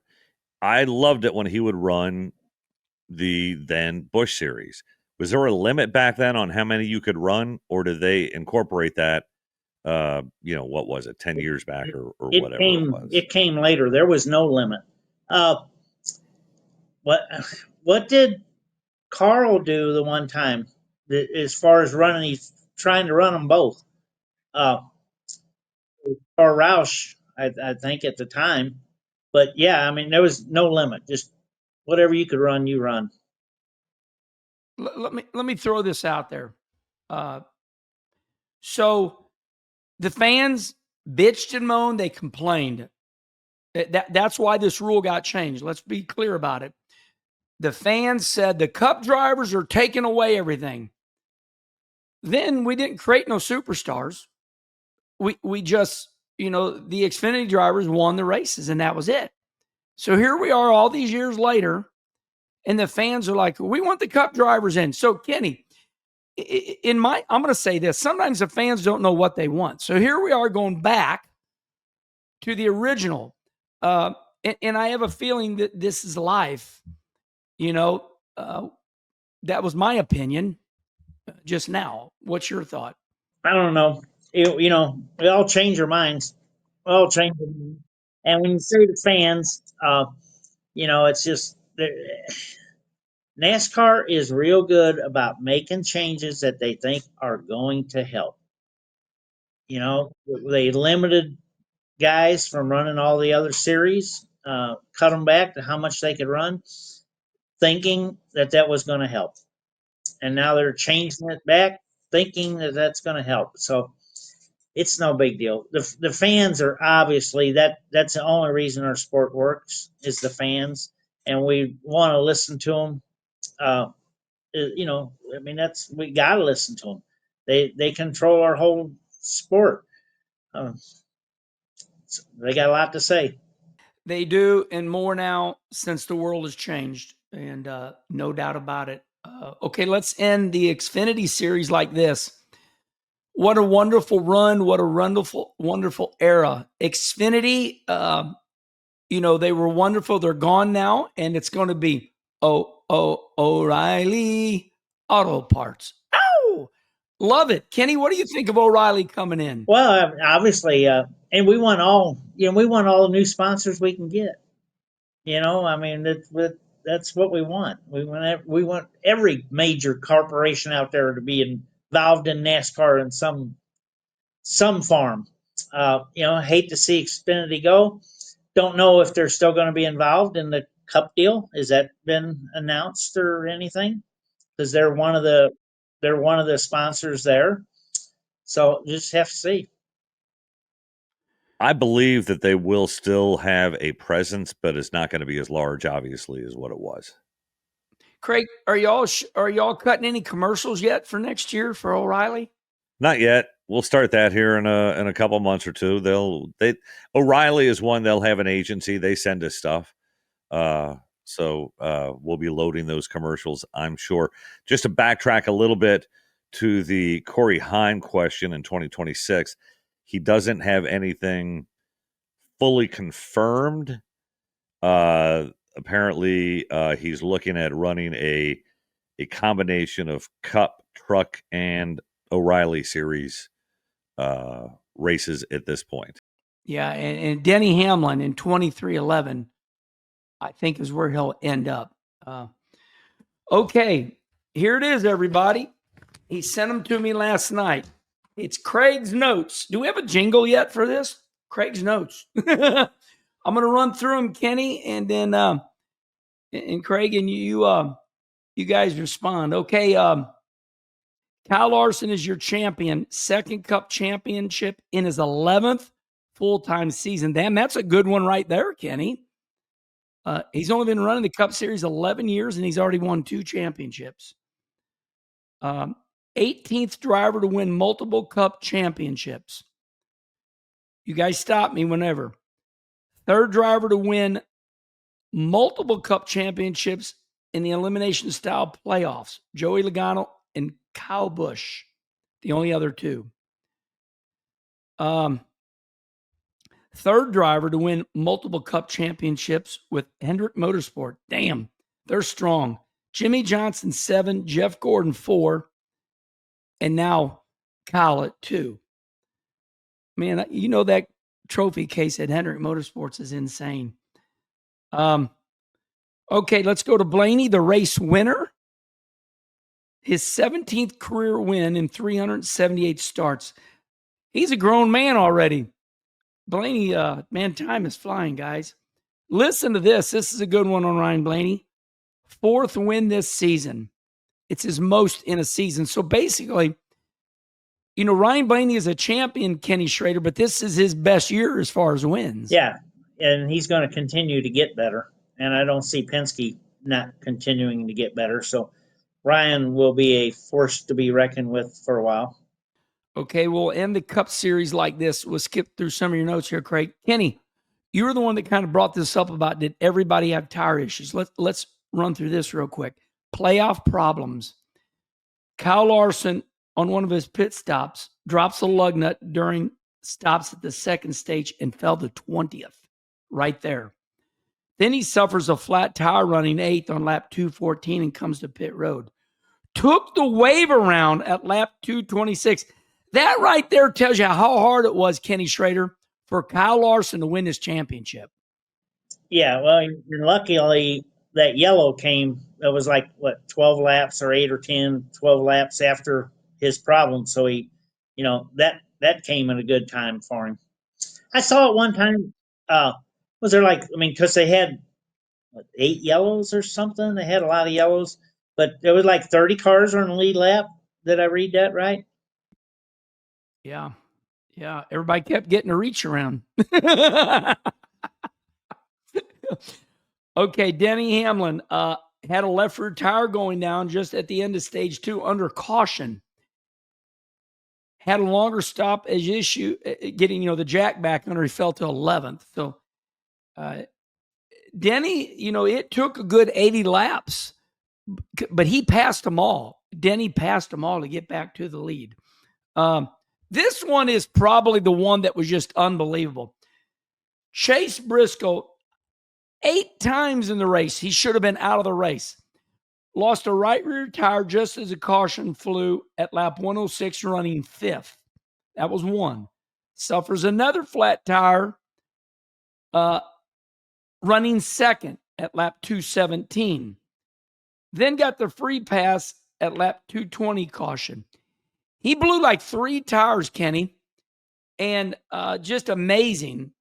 S3: I loved it when he would run the then Busch Series. Was there a limit back then on how many you could run, or did they incorporate that? What was it, 10 years back or whatever it was?
S2: It came later. There was no limit. What did Carl do the one time as far as running? He's trying to run them both. Or Roush, I think at the time. But yeah, I mean, there was no limit. Just whatever you could run, you run.
S1: Let me throw this out there. So the fans bitched and moaned. They complained. That's why this rule got changed. Let's be clear about it. The fans said the Cup drivers are taking away everything. Then we didn't create no superstars. We just, the Xfinity drivers won the races, and that was it. So here we are all these years later, and the fans are like, we want the Cup drivers in. So, Kenny, I'm going to say this. Sometimes the fans don't know what they want. So here we are going back to the original. And I have a feeling that this is life. That was my opinion just now. What's your thought?
S2: I don't know. We all change our minds. We all change our minds. And when you say the fans, it's just NASCAR is real good about making changes that they think are going to help. They limited guys from running all the other series, cut them back to how much they could run, thinking that was going to help. And now they're changing it back, thinking that that's going to help. So it's no big deal. The fans are obviously that's the only reason our sport works is the fans, and we want to listen to them. We got to listen to them. They control our whole sport. Uh, they got a lot to say.
S1: They do, and more now since the world has changed, and no doubt about it. Okay, let's end the Xfinity series like this. What a wonderful run! What a wonderful era. Xfinity, they were wonderful. They're gone now, and it's going to be O'Reilly Auto Parts. Ow! Love it, Kenny. What do you think of O'Reilly coming in?
S2: Well, obviously, and we want all the new sponsors we can get. That's what we want. We want every major corporation out there to be involved in NASCAR in some form. Hate to see Xfinity go. Don't know if they're still going to be involved in the Cup deal. Has that been announced or anything? Because they're one of the sponsors there. So just have to see.
S3: I believe that they will still have a presence, but it's not going to be as large, obviously, as what it was.
S1: Craig, are y'all cutting any commercials yet for next year for O'Reilly?
S3: Not yet. We'll start that here in a couple months or two. O'Reilly is one. They'll have an agency. They send us stuff. So we'll be loading those commercials, I'm sure. Just to backtrack a little bit to the Corey Heim question in 2026, he doesn't have anything fully confirmed. Apparently, he's looking at running a combination of Cup, Truck, and O'Reilly Series races at this point.
S1: Yeah, and Denny Hamlin in 2311, I think, is where he'll end up. Okay, here it is, everybody. He sent them to me last night. It's Craig's Notes. Do we have a jingle yet for this? Craig's Notes. I'm going to run through them, Kenny, and then and Craig and you guys respond. Okay, Kyle Larson is your champion, second Cup championship in his 11th full-time season. Damn, that's a good one right there, Kenny. He's only been running the Cup Series 11 years, and he's already won 2 championships. 18th driver to win multiple Cup championships. You guys stop me whenever. 3rd driver to win multiple Cup championships in the elimination style playoffs. Joey Logano and Kyle Busch, the only other 2. 3rd driver to win multiple Cup championships with Hendrick Motorsport. Damn, they're strong. Jimmy Johnson 7, Jeff Gordon 4, and now Kyle at 2. Man, that trophy case at Hendrick Motorsports is insane. Okay, let's go to Blaney, the race winner. His 17th career win in 378 starts. He's a grown man already. Blaney, man, time is flying, guys. Listen to this. This is a good one on Ryan Blaney. 4th win this season. It's his most in a season. So basically, Ryan Blaney is a champion, Kenny Schrader, but this is his best year as far as wins.
S2: Yeah, and he's going to continue to get better. And I don't see Penske not continuing to get better. So Ryan will be a force to be reckoned with for a while.
S1: Okay, we'll end the Cup Series like this. We'll skip through some of your notes here, Craig. Kenny, you were the one that kind of brought this up about did everybody have tire issues? Let's run through this real quick. Playoff problems. Kyle Larson, on one of his pit stops, drops a lug nut during stops at the 2nd stage and fell to 20th right there. Then he suffers a flat tire running 8th on lap 214 and comes to pit road. Took the wave around at lap 226. That right there tells you how hard it was, Kenny Schrader, for Kyle Larson to win this championship.
S2: Yeah, well, luckily that yellow came that was like, what, 12 laps or 8 or 10, 12 laps after his problem. So he, that came at a good time for him. I saw it one time. Was there because they had 8 yellows or something? They had a lot of yellows, but there was like 30 cars on the lead lap. Did I read that right?
S1: Yeah. Yeah. Everybody kept getting a reach around. Okay. Denny Hamlin had a left rear tire going down just at the end of stage 2 under caution. Had a longer stop as issue getting, the jack back under. He fell to 11th. So, Denny, it took a good 80 laps, but he passed them all. Denny passed them all to get back to the lead. This one is probably the one that was just unbelievable. Chase Briscoe, 8 times in the race, he should have been out of the race. Lost a right rear tire just as a caution flew at lap 106, running 5th. That was one. Suffers another flat tire, running 2nd at lap 217. Then got the free pass at lap 220 caution. He blew like 3 tires, Kenny, and just amazing.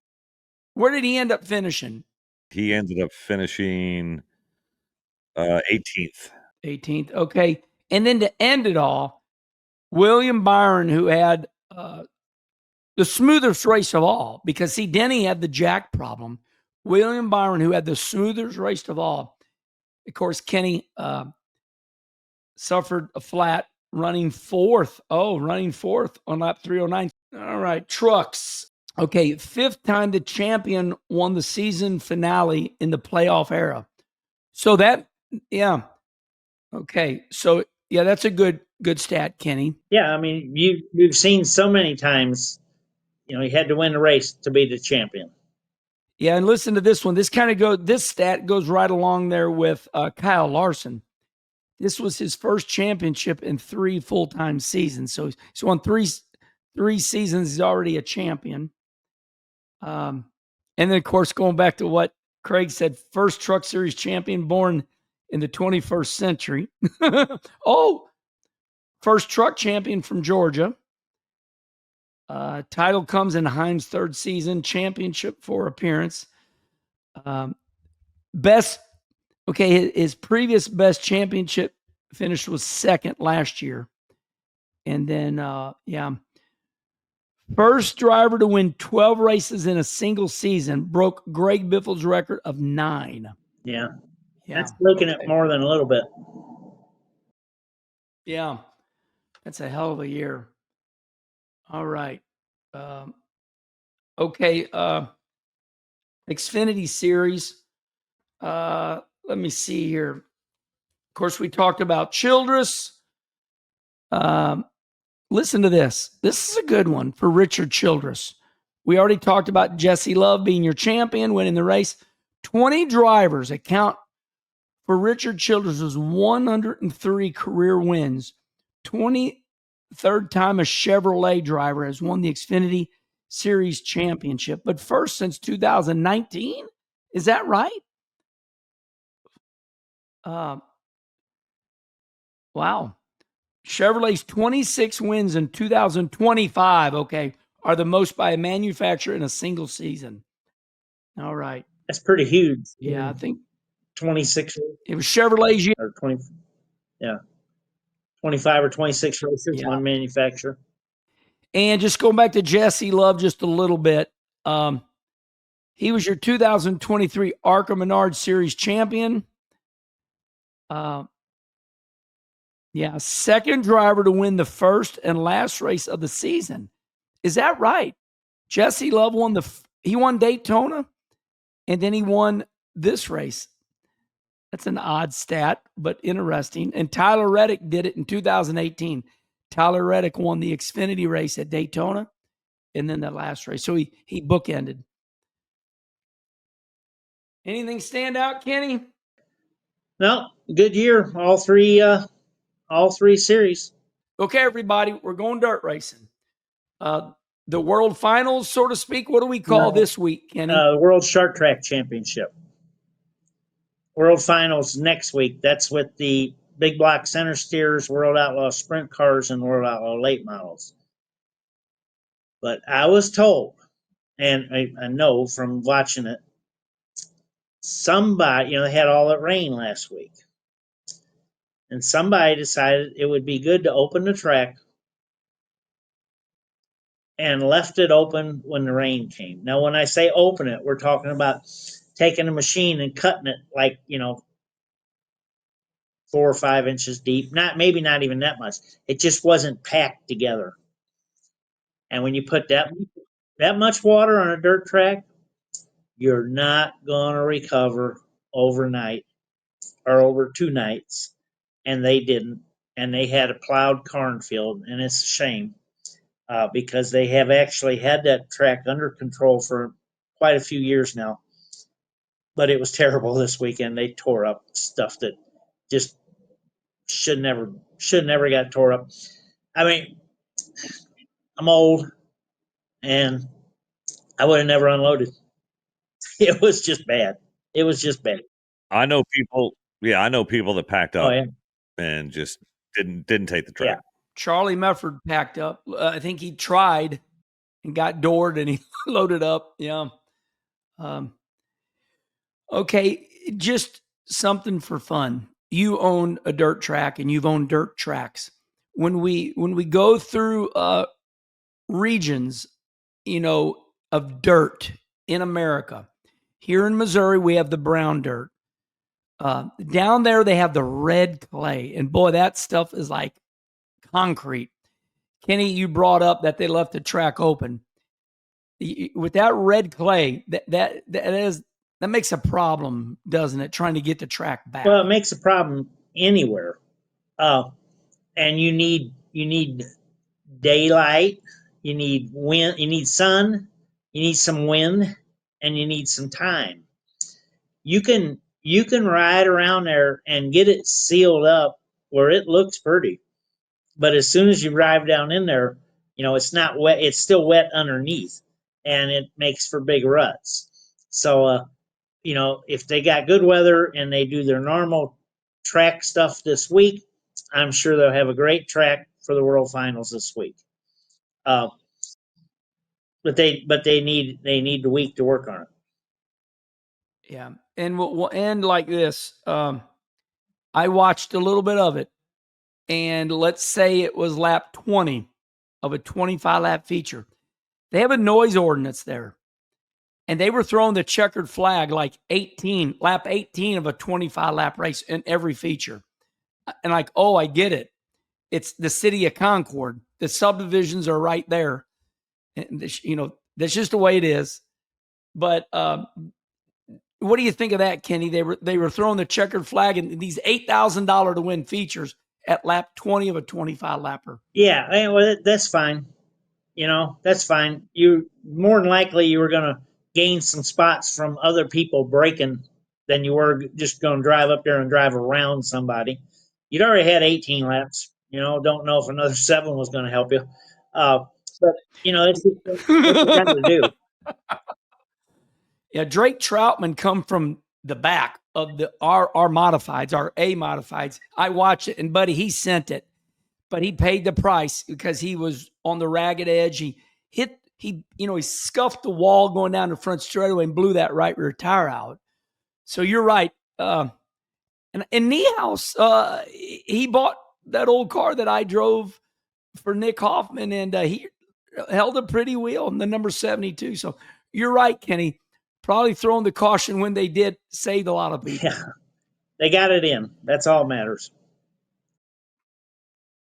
S1: Where did he end up finishing?
S3: He ended up finishing 18th.
S1: 18th. Okay. And then to end it all, William Byron, who had the smoothest race of all, because see, Denny had the jack problem. William Byron, who had the smoothest race of all. Of course, Kenny suffered a flat, running 4th. Oh, running 4th on lap 309. All right, trucks. Okay, 5th time the champion won the season finale in the playoff era. So that, yeah. Okay, so yeah, that's a good stat, Kenny.
S2: Yeah, I mean, you've seen so many times, he had to win the race to be the champion.
S1: Yeah, and listen to this one. This stat goes right along there with Kyle Larson. This was his first championship in 3 full-time seasons. So he's won three seasons. He's already a champion. And then, of course, going back to what Craig said, first Truck Series champion born in the 21st century. Oh, first truck champion from Georgia. Title comes in Heim's 3rd season, championship 4 appearance. His previous best championship finish was 2nd last year. And then, first driver to win 12 races in a single season, broke Greg Biffle's record of 9.
S2: Yeah. That's looking at more than a little bit.
S1: Yeah. That's a hell of a year. All right. Xfinity series. Let me see here. Of course, we talked about Childress. Listen to this. This is a good one for Richard Childress. We already talked about Jesse Love being your champion, winning the race. 20 drivers account for Richard Childress' 103 career wins. 23rd time a Chevrolet driver has won the Xfinity Series championship, but first since 2019. Is that right? Wow. Chevrolet's 26 wins in 2025, are the most by a manufacturer in a single season. All right.
S2: That's pretty huge.
S1: Yeah, I think
S2: 26.
S1: It was Chevrolet's year.
S2: Or 20. Yeah. 25 or 26 races, one manufacturer.
S1: And just going back to Jesse Love just a little bit. He was your 2023 ARCA Menard Series champion. Second driver to win the first and last race of the season. Is that right? Jesse Love he won Daytona, and then he won this race. That's an odd stat, but interesting. And Tyler Reddick did it in 2018. Tyler Reddick won the Xfinity race at Daytona, and then the last race. So he bookended. Anything stand out, Kenny?
S2: No, good year. All three series.
S1: Okay, everybody, we're going dirt racing. The World Finals, so to speak. What do we call this week, Kenny?
S2: The World Short Track Championship. World Finals next week. That's with the big block center steers, World Outlaw sprint cars, and World Outlaw late models. But I was told, and I know from watching it, somebody, they had all that rain last week. And somebody decided it would be good to open the track and left it open when the rain came. Now, when I say open it, we're talking about taking a machine and cutting it like, 4 or 5 inches deep. Maybe not even that much. It just wasn't packed together. And when you put that much water on a dirt track, you're not going to recover overnight or over 2 nights. And they didn't. And they had a plowed cornfield, and it's a shame because they have actually had that track under control for quite a few years now. But it was terrible this weekend. They tore up stuff that just should never got tore up. I mean, I'm old, and I would have never unloaded. It was just bad. It was just bad.
S3: I know people. Yeah, I know people that packed
S2: Oh
S3: up
S2: yeah,
S3: and just didn't take the track.
S2: yeah.
S1: Charlie Mefford packed up. I think he tried and got doored, and he loaded up. Yeah. Okay, just something for fun. You own a dirt track, and you've owned dirt tracks. When we go through regions, of dirt in America, here in Missouri we have the brown dirt. Down there they have the red clay, and boy, that stuff is like concrete. Kenny, you brought up that they left the track open. With that red clay, that makes a problem, doesn't it? Trying to get the track back.
S2: Well, it makes a problem anywhere, and you need daylight, you need wind, you need sun, you need some wind, and you need some time. You can ride around there and get it sealed up where it looks pretty, but as soon as you drive down in there, it's not wet. It's still wet underneath, and it makes for big ruts. So, if they got good weather and they do their normal track stuff this week, I'm sure they'll have a great track for the World Finals this week. But they need the week to work on it.
S1: Yeah, and we'll end like this. I watched a little bit of it, and let's say it was lap 20 of a 25 lap feature. They have a noise ordinance there, and they were throwing the checkered flag like lap 18 of a 25 lap race in every feature. And like, oh, I get it. It's the city of Concord. The subdivisions are right there. And that's just the way it is. But what do you think of that, Kenny? They were throwing the checkered flag in these $8,000 to win features at lap 20 of a 25 lapper.
S2: Yeah, well, that's fine. That's fine. You more than likely you were going to gain some spots from other people breaking than you were just going to drive up there and drive around somebody. You'd already had 18 laps. Don't know if another 7 was going to help you. But it's what you got to do.
S1: Yeah, Drake Troutman come from the back of our modifieds, our A modifieds. I watched it, and buddy, he sent it, but he paid the price because he was on the ragged edge. He scuffed the wall going down the front straightaway and blew that right rear tire out. So you're right. And Niehaus, he bought that old car that I drove for Nick Hoffman, and he held it pretty well in the number 72. So you're right, Kenny. Probably throwing the caution when they did saved a lot of people.
S2: Yeah, they got it in. That's all matters.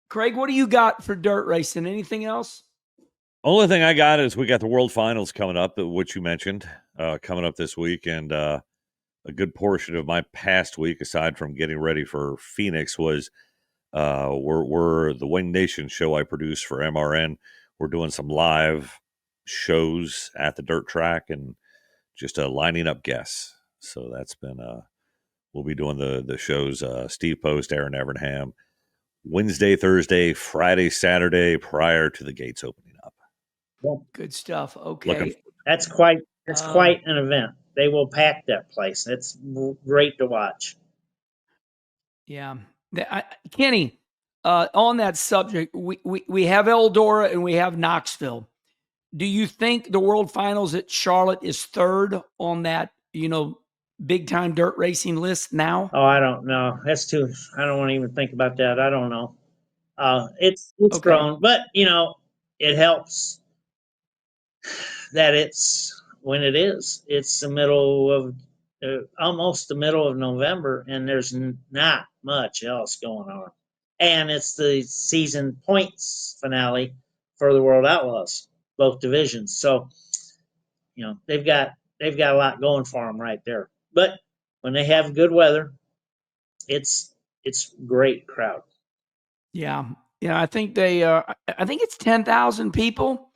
S1: Craig, what do you got for dirt racing? Anything else?
S3: Only thing I got is we got the World Finals coming up, which you mentioned, coming up this week, and a good portion of my past week, aside from getting ready for Phoenix, was we're the Wing Nation show I produce for MRN. We're doing some live shows at the dirt track and just lining up guests. So that's been we'll be doing the shows, Steve Post, Aaron Evernham, Wednesday, Thursday, Friday, Saturday, prior to the gates opening up.
S1: Good stuff. Okay.
S2: That's quite an event. they will pack that place. It's great to watch.
S1: Yeah. Kenny, on that subject, we have Eldora and we have Knoxville. Do you think the World Finals at Charlotte is third on that, big time dirt racing list now?
S2: Oh, I don't know. That's too. I don't want to even think about that. I don't know. It's
S1: Okay.
S2: grown, but it helps that it's when it is. It's the middle of almost the middle of November, and there's not much else going on. And it's the season points finale for the World Outlaws, both divisions. So they've got a lot going for them right there. But when they have good weather, it's great crowd.
S1: Yeah. Yeah. I think I think it's 10,000 people,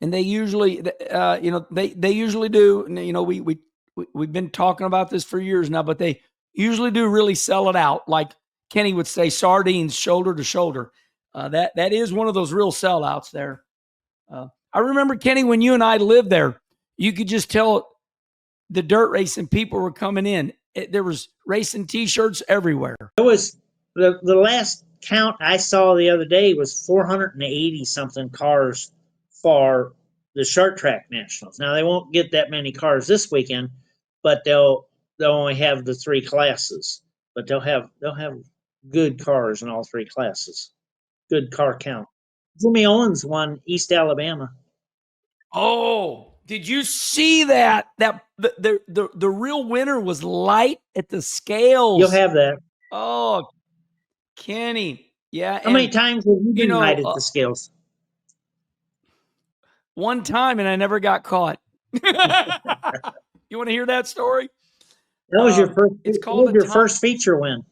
S1: and they usually, they usually do. We've been talking about this for years now, but they usually do really sell it out. Like Kenny would say, sardines shoulder to shoulder. That is one of those real sellouts there. I remember, Kenny, when you and I lived there, you could just tell the dirt racing people were coming in. There was racing T-shirts everywhere.
S2: It was the last count I saw the other day was 480 something cars for the short track nationals. Now they won't get that many cars this weekend, but they'll only have the three classes. But they'll have good cars in all three classes. Good car count. Jimmy Owens won East Alabama.
S1: Oh, did you see that? That the real winner was light at the scales.
S2: You'll have that.
S1: Oh, Kenny. Yeah.
S2: How many times have you been right at the scales?
S1: One time, and I never got caught. You want to hear that story?
S2: That was your first.
S1: It's called
S2: first feature win.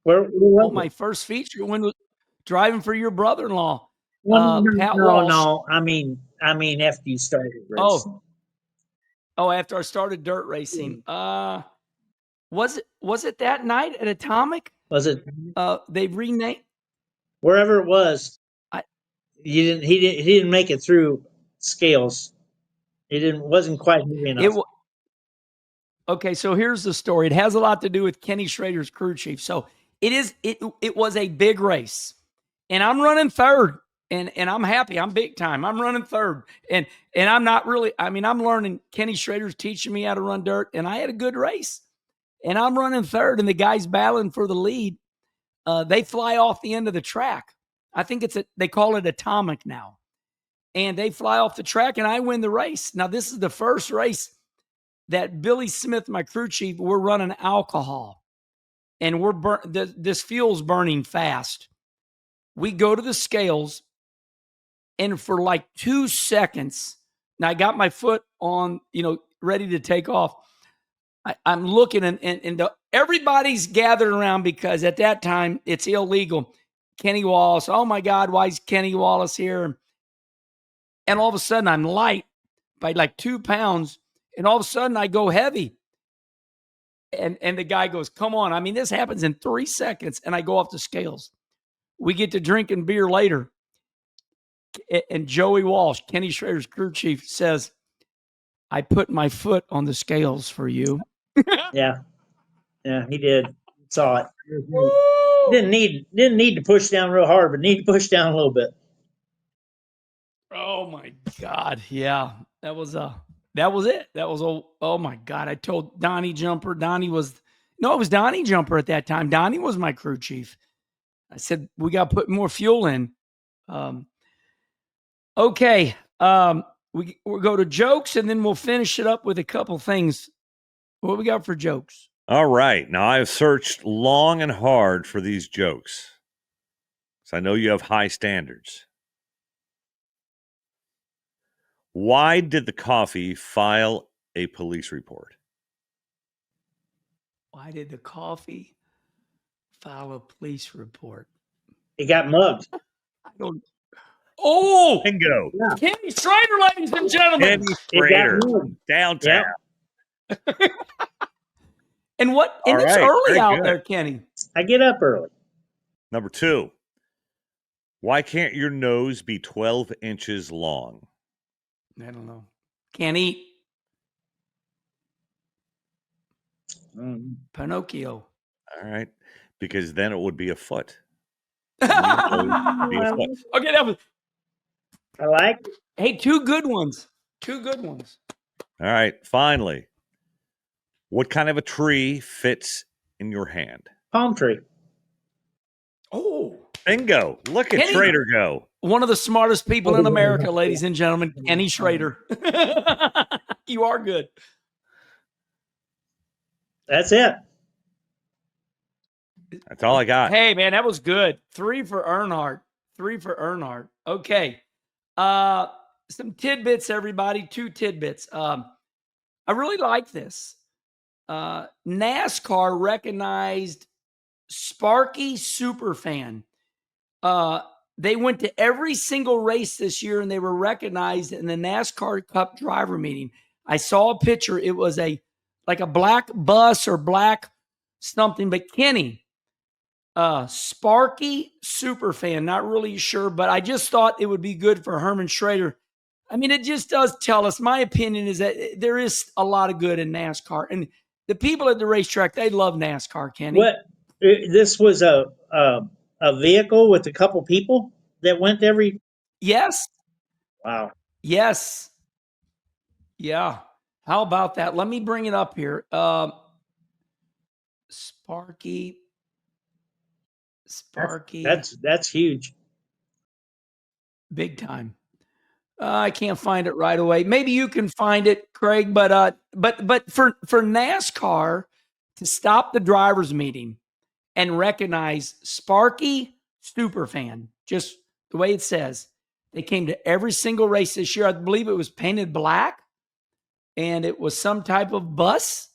S2: Where was
S1: my first feature win was driving for your brother-in-law, Pat
S2: no,
S1: Walsh.
S2: no. I mean, after you started racing.
S1: Oh, after I started dirt racing. Was it that night at Atomic?
S2: Was it?
S1: They renamed
S2: Wherever it was. He didn't make it through scales. Wasn't quite heavy enough.
S1: Okay, so here's the story. It has a lot to do with Kenny Schrader's crew chief. So it was a big race, and I'm running third, and I'm happy. I'm big time. I'm running third, and I'm not really. I mean, I'm learning. Kenny Schrader's teaching me how to run dirt, and I had a good race, and I'm running third, and the guys battling for the lead. They fly off the end of the track. I think they call it Atomic now, and they fly off the track, and I win the race. Now this is the first race that Billy Smith, my crew chief, we're running alcohol, and this fuel's burning fast. We go to the scales, and for like 2 seconds, now I got my foot on, ready to take off. I'm looking, and everybody's gathered around because at that time it's illegal. Kenny Wallace, oh my God, why is Kenny Wallace here? And all of a sudden I'm light by like 2 pounds. And all of a sudden I go heavy. And the guy goes, come on. I mean, this happens in 3 seconds. And I go off the scales. We get to drinking beer later. And Joey Walsh, Kenny Schrader's crew chief, says, I put my foot on the scales for you.
S2: Yeah. Yeah, he did. Saw it. Didn't need to push down real hard, but need to push down a little bit.
S1: Oh my God. Yeah. That was it. That was oh my God. I told Donnie Jumper. It was Donnie Jumper at that time. Donnie was my crew chief. I said, we got to put more fuel in. Okay. We'll go to jokes, and then we'll finish it up with a couple things. What we got for jokes?
S3: All right. Now, I've searched long and hard for these jokes, so I know you have high standards. Why did the coffee file a police report?
S1: Why did the coffee file a police report?
S2: He got mugged.
S1: I don't. Oh,
S3: bingo!
S2: Yeah.
S1: Kenny Schrader, ladies and gentlemen.
S3: Kenny Schrader, downtown.
S2: Yep.
S1: And what? And it's early out there, Kenny.
S2: I get up early.
S3: Number 2. Why can't your nose be 12 inches long?
S1: I don't know. Can't eat. Pinocchio.
S3: All right. Because then it would be a foot.
S1: Okay, that was.
S2: I like it.
S1: Hey, two good ones. Two good ones.
S3: All right. Finally, what kind of a tree fits in your hand?
S2: Palm tree.
S1: Oh,
S3: Bingo. Look at
S1: Kenny.
S3: Schrader go.
S1: One of the smartest people in America, ladies and gentlemen, Denny Schrader. You are good.
S2: That's it.
S3: That's all I got.
S1: Hey, man, that was good. 3 for Earnhardt. 3 for Earnhardt. Okay. Some tidbits, everybody. 2 tidbits. I really like this. NASCAR recognized Sparky Superfan. They went to every single race this year, and they were recognized in the NASCAR Cup driver meeting. I saw a picture. It was like a black bus or black something, but Kenny, Sparky Superfan, not really sure, but I just thought it would be good for Herm Schrader. I mean, it just does tell us, my opinion is that there is a lot of good in NASCAR, and the people at the racetrack, they love NASCAR, Kenny.
S2: What? This was a vehicle with a couple people that went every.
S1: Yes.
S2: Wow.
S1: Yes. Yeah. How about that? Let me bring it up here. Sparky.
S2: That's huge.
S1: Big time. I can't find it right away. Maybe you can find it, Craig. But for NASCAR to stop the drivers' meeting and recognize Sparky Superfan, just the way it says, they came to every single race this year. I believe it was painted black, and it was some type of bus,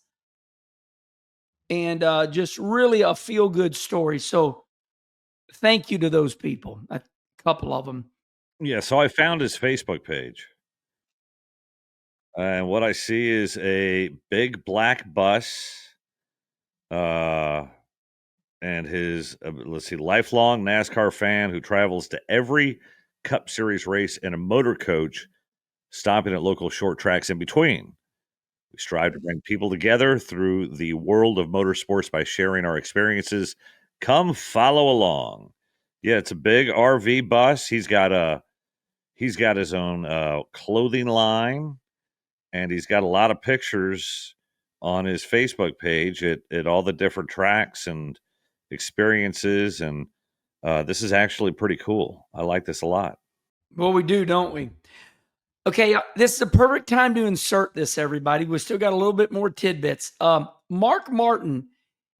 S1: and just really a feel-good story. So thank you to those people, a couple of them.
S3: Yeah, so I found his Facebook page. And what I see is a big black bus. And his, lifelong NASCAR fan who travels to every Cup Series race in a motor coach, stopping at local short tracks in between. We strive to bring people together through the world of motorsports by sharing our experiences. Come follow along. Yeah, it's a big RV bus. He's got his own clothing line, and he's got a lot of pictures on his Facebook page at all the different tracks and experiences. And this is actually pretty cool. I like this a lot.
S1: Well, we do, don't we? Okay, this is the perfect time to insert this, everybody. We still got a little bit more tidbits. Mark Martin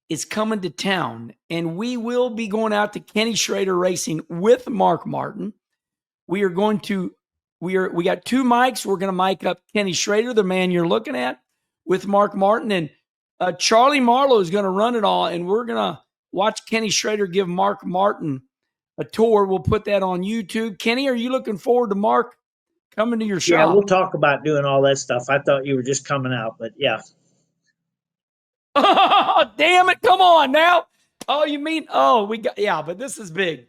S1: is coming to town, and we will be going out to Kenny Schrader Racing with Mark Martin. We got 2 mics. We're going to mic up Kenny Schrader, the man you're looking at, with Mark Martin. And Charlie Marlowe is going to run it all, and we're going to watch Kenny Schrader give Mark Martin a tour. We'll put that on YouTube. Kenny, are you looking forward to Mark coming to your shop?
S2: Yeah, we'll talk about doing all that stuff. I thought you were just coming out, but yeah.
S1: Oh, damn it. Come on now. Oh, you mean, but this is big.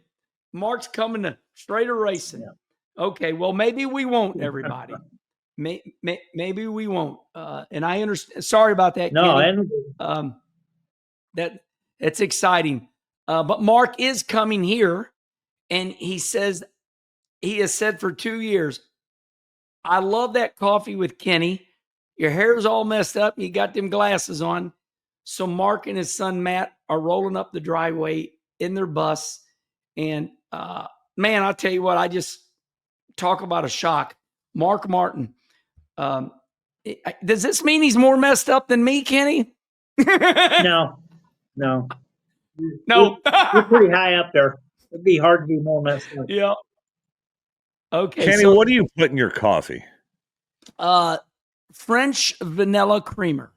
S1: Mark's coming to Schrader Racing. Yeah. Okay, well, maybe we won't, everybody. Maybe we won't. And I understand. Sorry about that,
S2: no,
S1: Kenny. That's exciting. But Mark is coming here, and he has said for 2 years, I love that coffee with Kenny. Your hair's all messed up, and you got them glasses on. So Mark and his son Matt are rolling up the driveway in their bus. And man, I'll tell you what, I just talk about a shock. Mark Martin. Does this mean he's more messed up than me, Kenny?
S2: No.
S1: No.
S2: You're pretty high up there. It'd be hard to be more messed up.
S1: Yeah. Okay.
S3: Kenny, what do you put in your coffee?
S1: French vanilla creamer.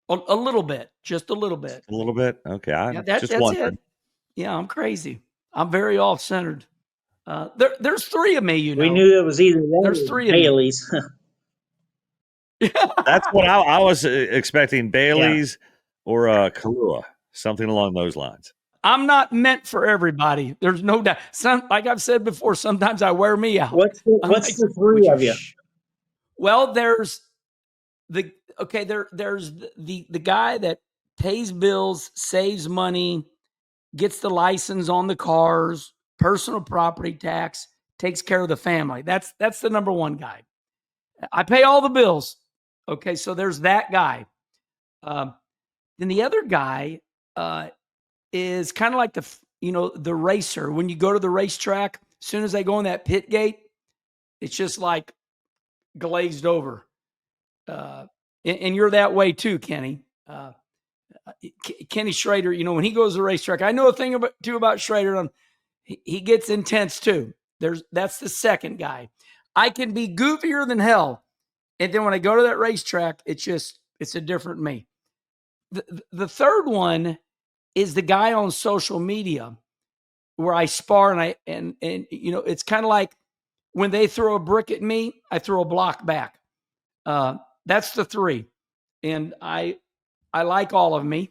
S1: A little bit. Just a little bit.
S3: A little bit? Okay.
S1: That's it. Yeah, I'm crazy. I'm very off-centered. There's 3 of me, you know.
S2: We knew it was either that
S1: there's 3 of
S2: Bailey's.
S3: That's what I was expecting. Bailey's or Kahlua, something along those lines.
S1: I'm not meant for everybody. There's no doubt. Like I've said before, sometimes I wear me out.
S2: What's the 3 of you?
S1: Well, there's the guy that pays bills, saves money, gets the license on the cars, personal property tax, takes care of the family. That's the number one guy. I pay all the bills. Okay, so there's that guy. Then the other guy is kind of like the racer. When you go to the racetrack, as soon as they go in that pit gate, it's just like glazed over. And you're that way too, Kenny. Kenny Schrader, when he goes to the racetrack, I know a thing about Schrader. He gets intense too. That's the second guy. I can be goofier than hell, and then when I go to that racetrack, it's a different me. The third one is the guy on social media where I spar and it's kind of like when they throw a brick at me, I throw a block back. That's the three, and I like all of me.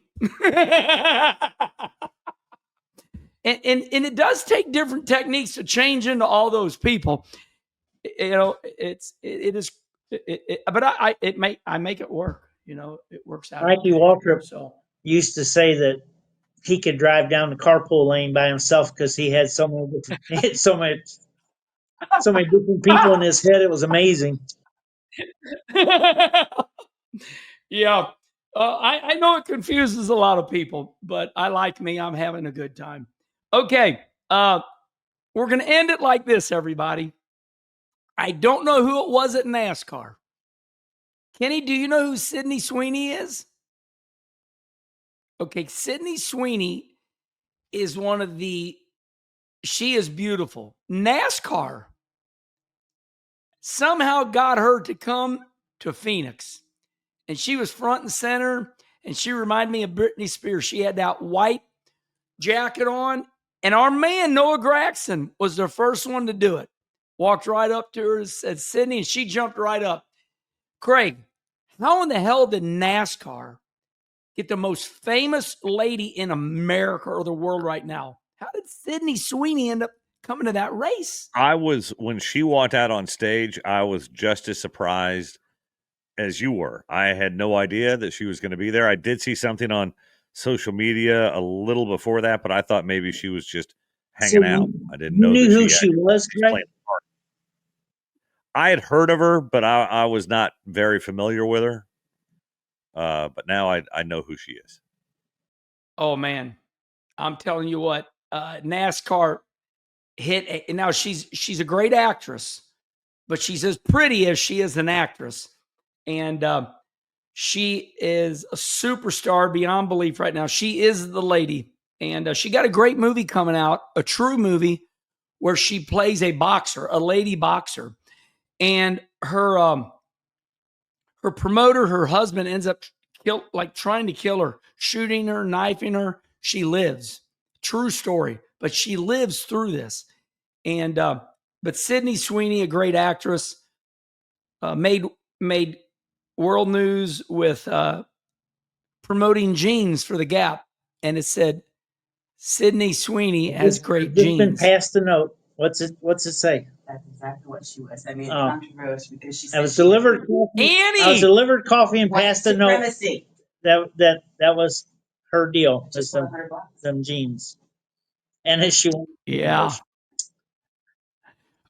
S1: And it does take different techniques to change into all those people. But I make it work. It works out.
S2: Mikey
S1: Okay.
S2: Waltrip
S1: So
S2: used to say that he could drive down the carpool lane by himself because he had so many different people in his head. It was amazing.
S1: yeah, I know it confuses a lot of people, but I like me. I'm having a good time. Okay, we're going to end it like this, everybody. I don't know who it was at NASCAR. Kenny, do you know who Sydney Sweeney is? Okay, Sydney Sweeney is she is beautiful. NASCAR somehow got her to come to Phoenix. And she was front and center, and she reminded me of Britney Spears. She had that white jacket on, and our man, Noah Gragson, was the first one to do it. Walked right up to her and said, Sydney, and she jumped right up. Craig, how in the hell did NASCAR get the most famous lady in America or the world right now? How did Sydney Sweeney end up coming to that race?
S3: When she walked out on stage, I was just as surprised as you were. I had no idea that she was going to be there. I did see something on social media a little before that, but I thought maybe she was just hanging out. I didn't
S2: You
S3: know
S2: knew
S3: that
S2: who
S3: she
S2: was,
S3: was
S2: Craig?
S3: playing the part. I had heard of her, but I was not very familiar with her. But now I know who she is.
S1: Oh, man. I'm telling you what, NASCAR hit. And now she's a great actress, but she's as pretty as she is an actress. And she is a superstar beyond belief right now. She is the lady. And she got a great movie coming out, a true movie where she plays a boxer, a lady boxer. And her promoter, her husband, ends up trying to kill her, shooting her, knifing her. She lives. True story. But she lives through this. And but Sydney Sweeney, a great actress, made world news with promoting jeans for the Gap, and it said Sydney Sweeney has great
S2: Just been
S1: jeans.
S2: passed the note. What's it say?
S5: That's exactly what she was. I mean, controversial because she said
S2: I was delivered coffee and passed a note.
S5: Supremacy.
S2: That was her deal.
S5: Just
S2: Just them jeans. And as she
S1: Yeah.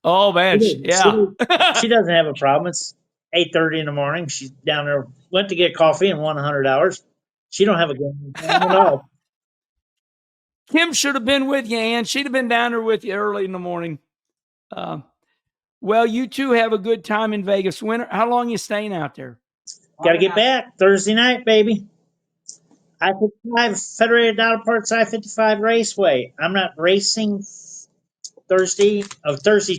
S1: Oh man, yeah.
S2: she doesn't have a problem. It's 8:30 in the morning. She's down there, went to get coffee and won $100. She don't have a game at all.
S1: Kim should have been with you, Ann. She'd have been down there with you early in the morning. Well, you two have a good time in Vegas. How long are you staying out there?
S2: Got to get back Thursday night, baby. I-55 Federated Auto Parts I-55 Raceway. I'm not racing Thursday's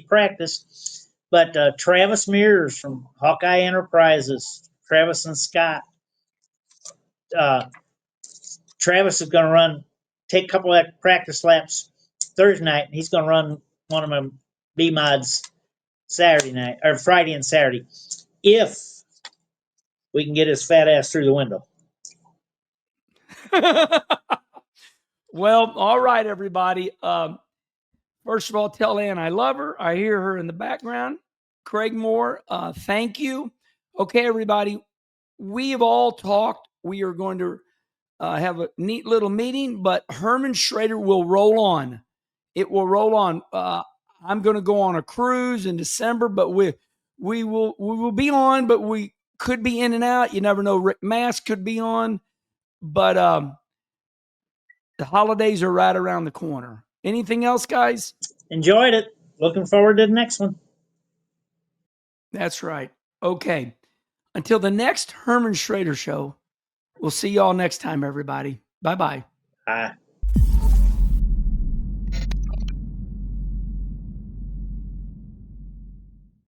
S2: practice, but Travis Mears from Hawkeye Enterprises, Travis and Scott. Travis is going to take a couple of practice laps Thursday night, and he's going to run one of my B mods Saturday night or Friday and Saturday, if we can get his fat ass through the window.
S1: Well, all right, everybody. First of all, tell Ann I love her. I hear her in the background. Craig Moore, thank you. Okay, everybody. We have all talked. We are going to have a neat little meeting, but Herm Schrader will roll on. It will roll on. I'm going to go on a cruise in December, but we will be on, but we could be in and out. You never know. Rick Mass could be on, but the holidays are right around the corner. Anything else, guys?
S2: Enjoyed it. Looking forward to the next one.
S1: That's right. Okay. Until the next Herm Schrader show, we'll see y'all next time, everybody. Bye-bye.
S2: Bye.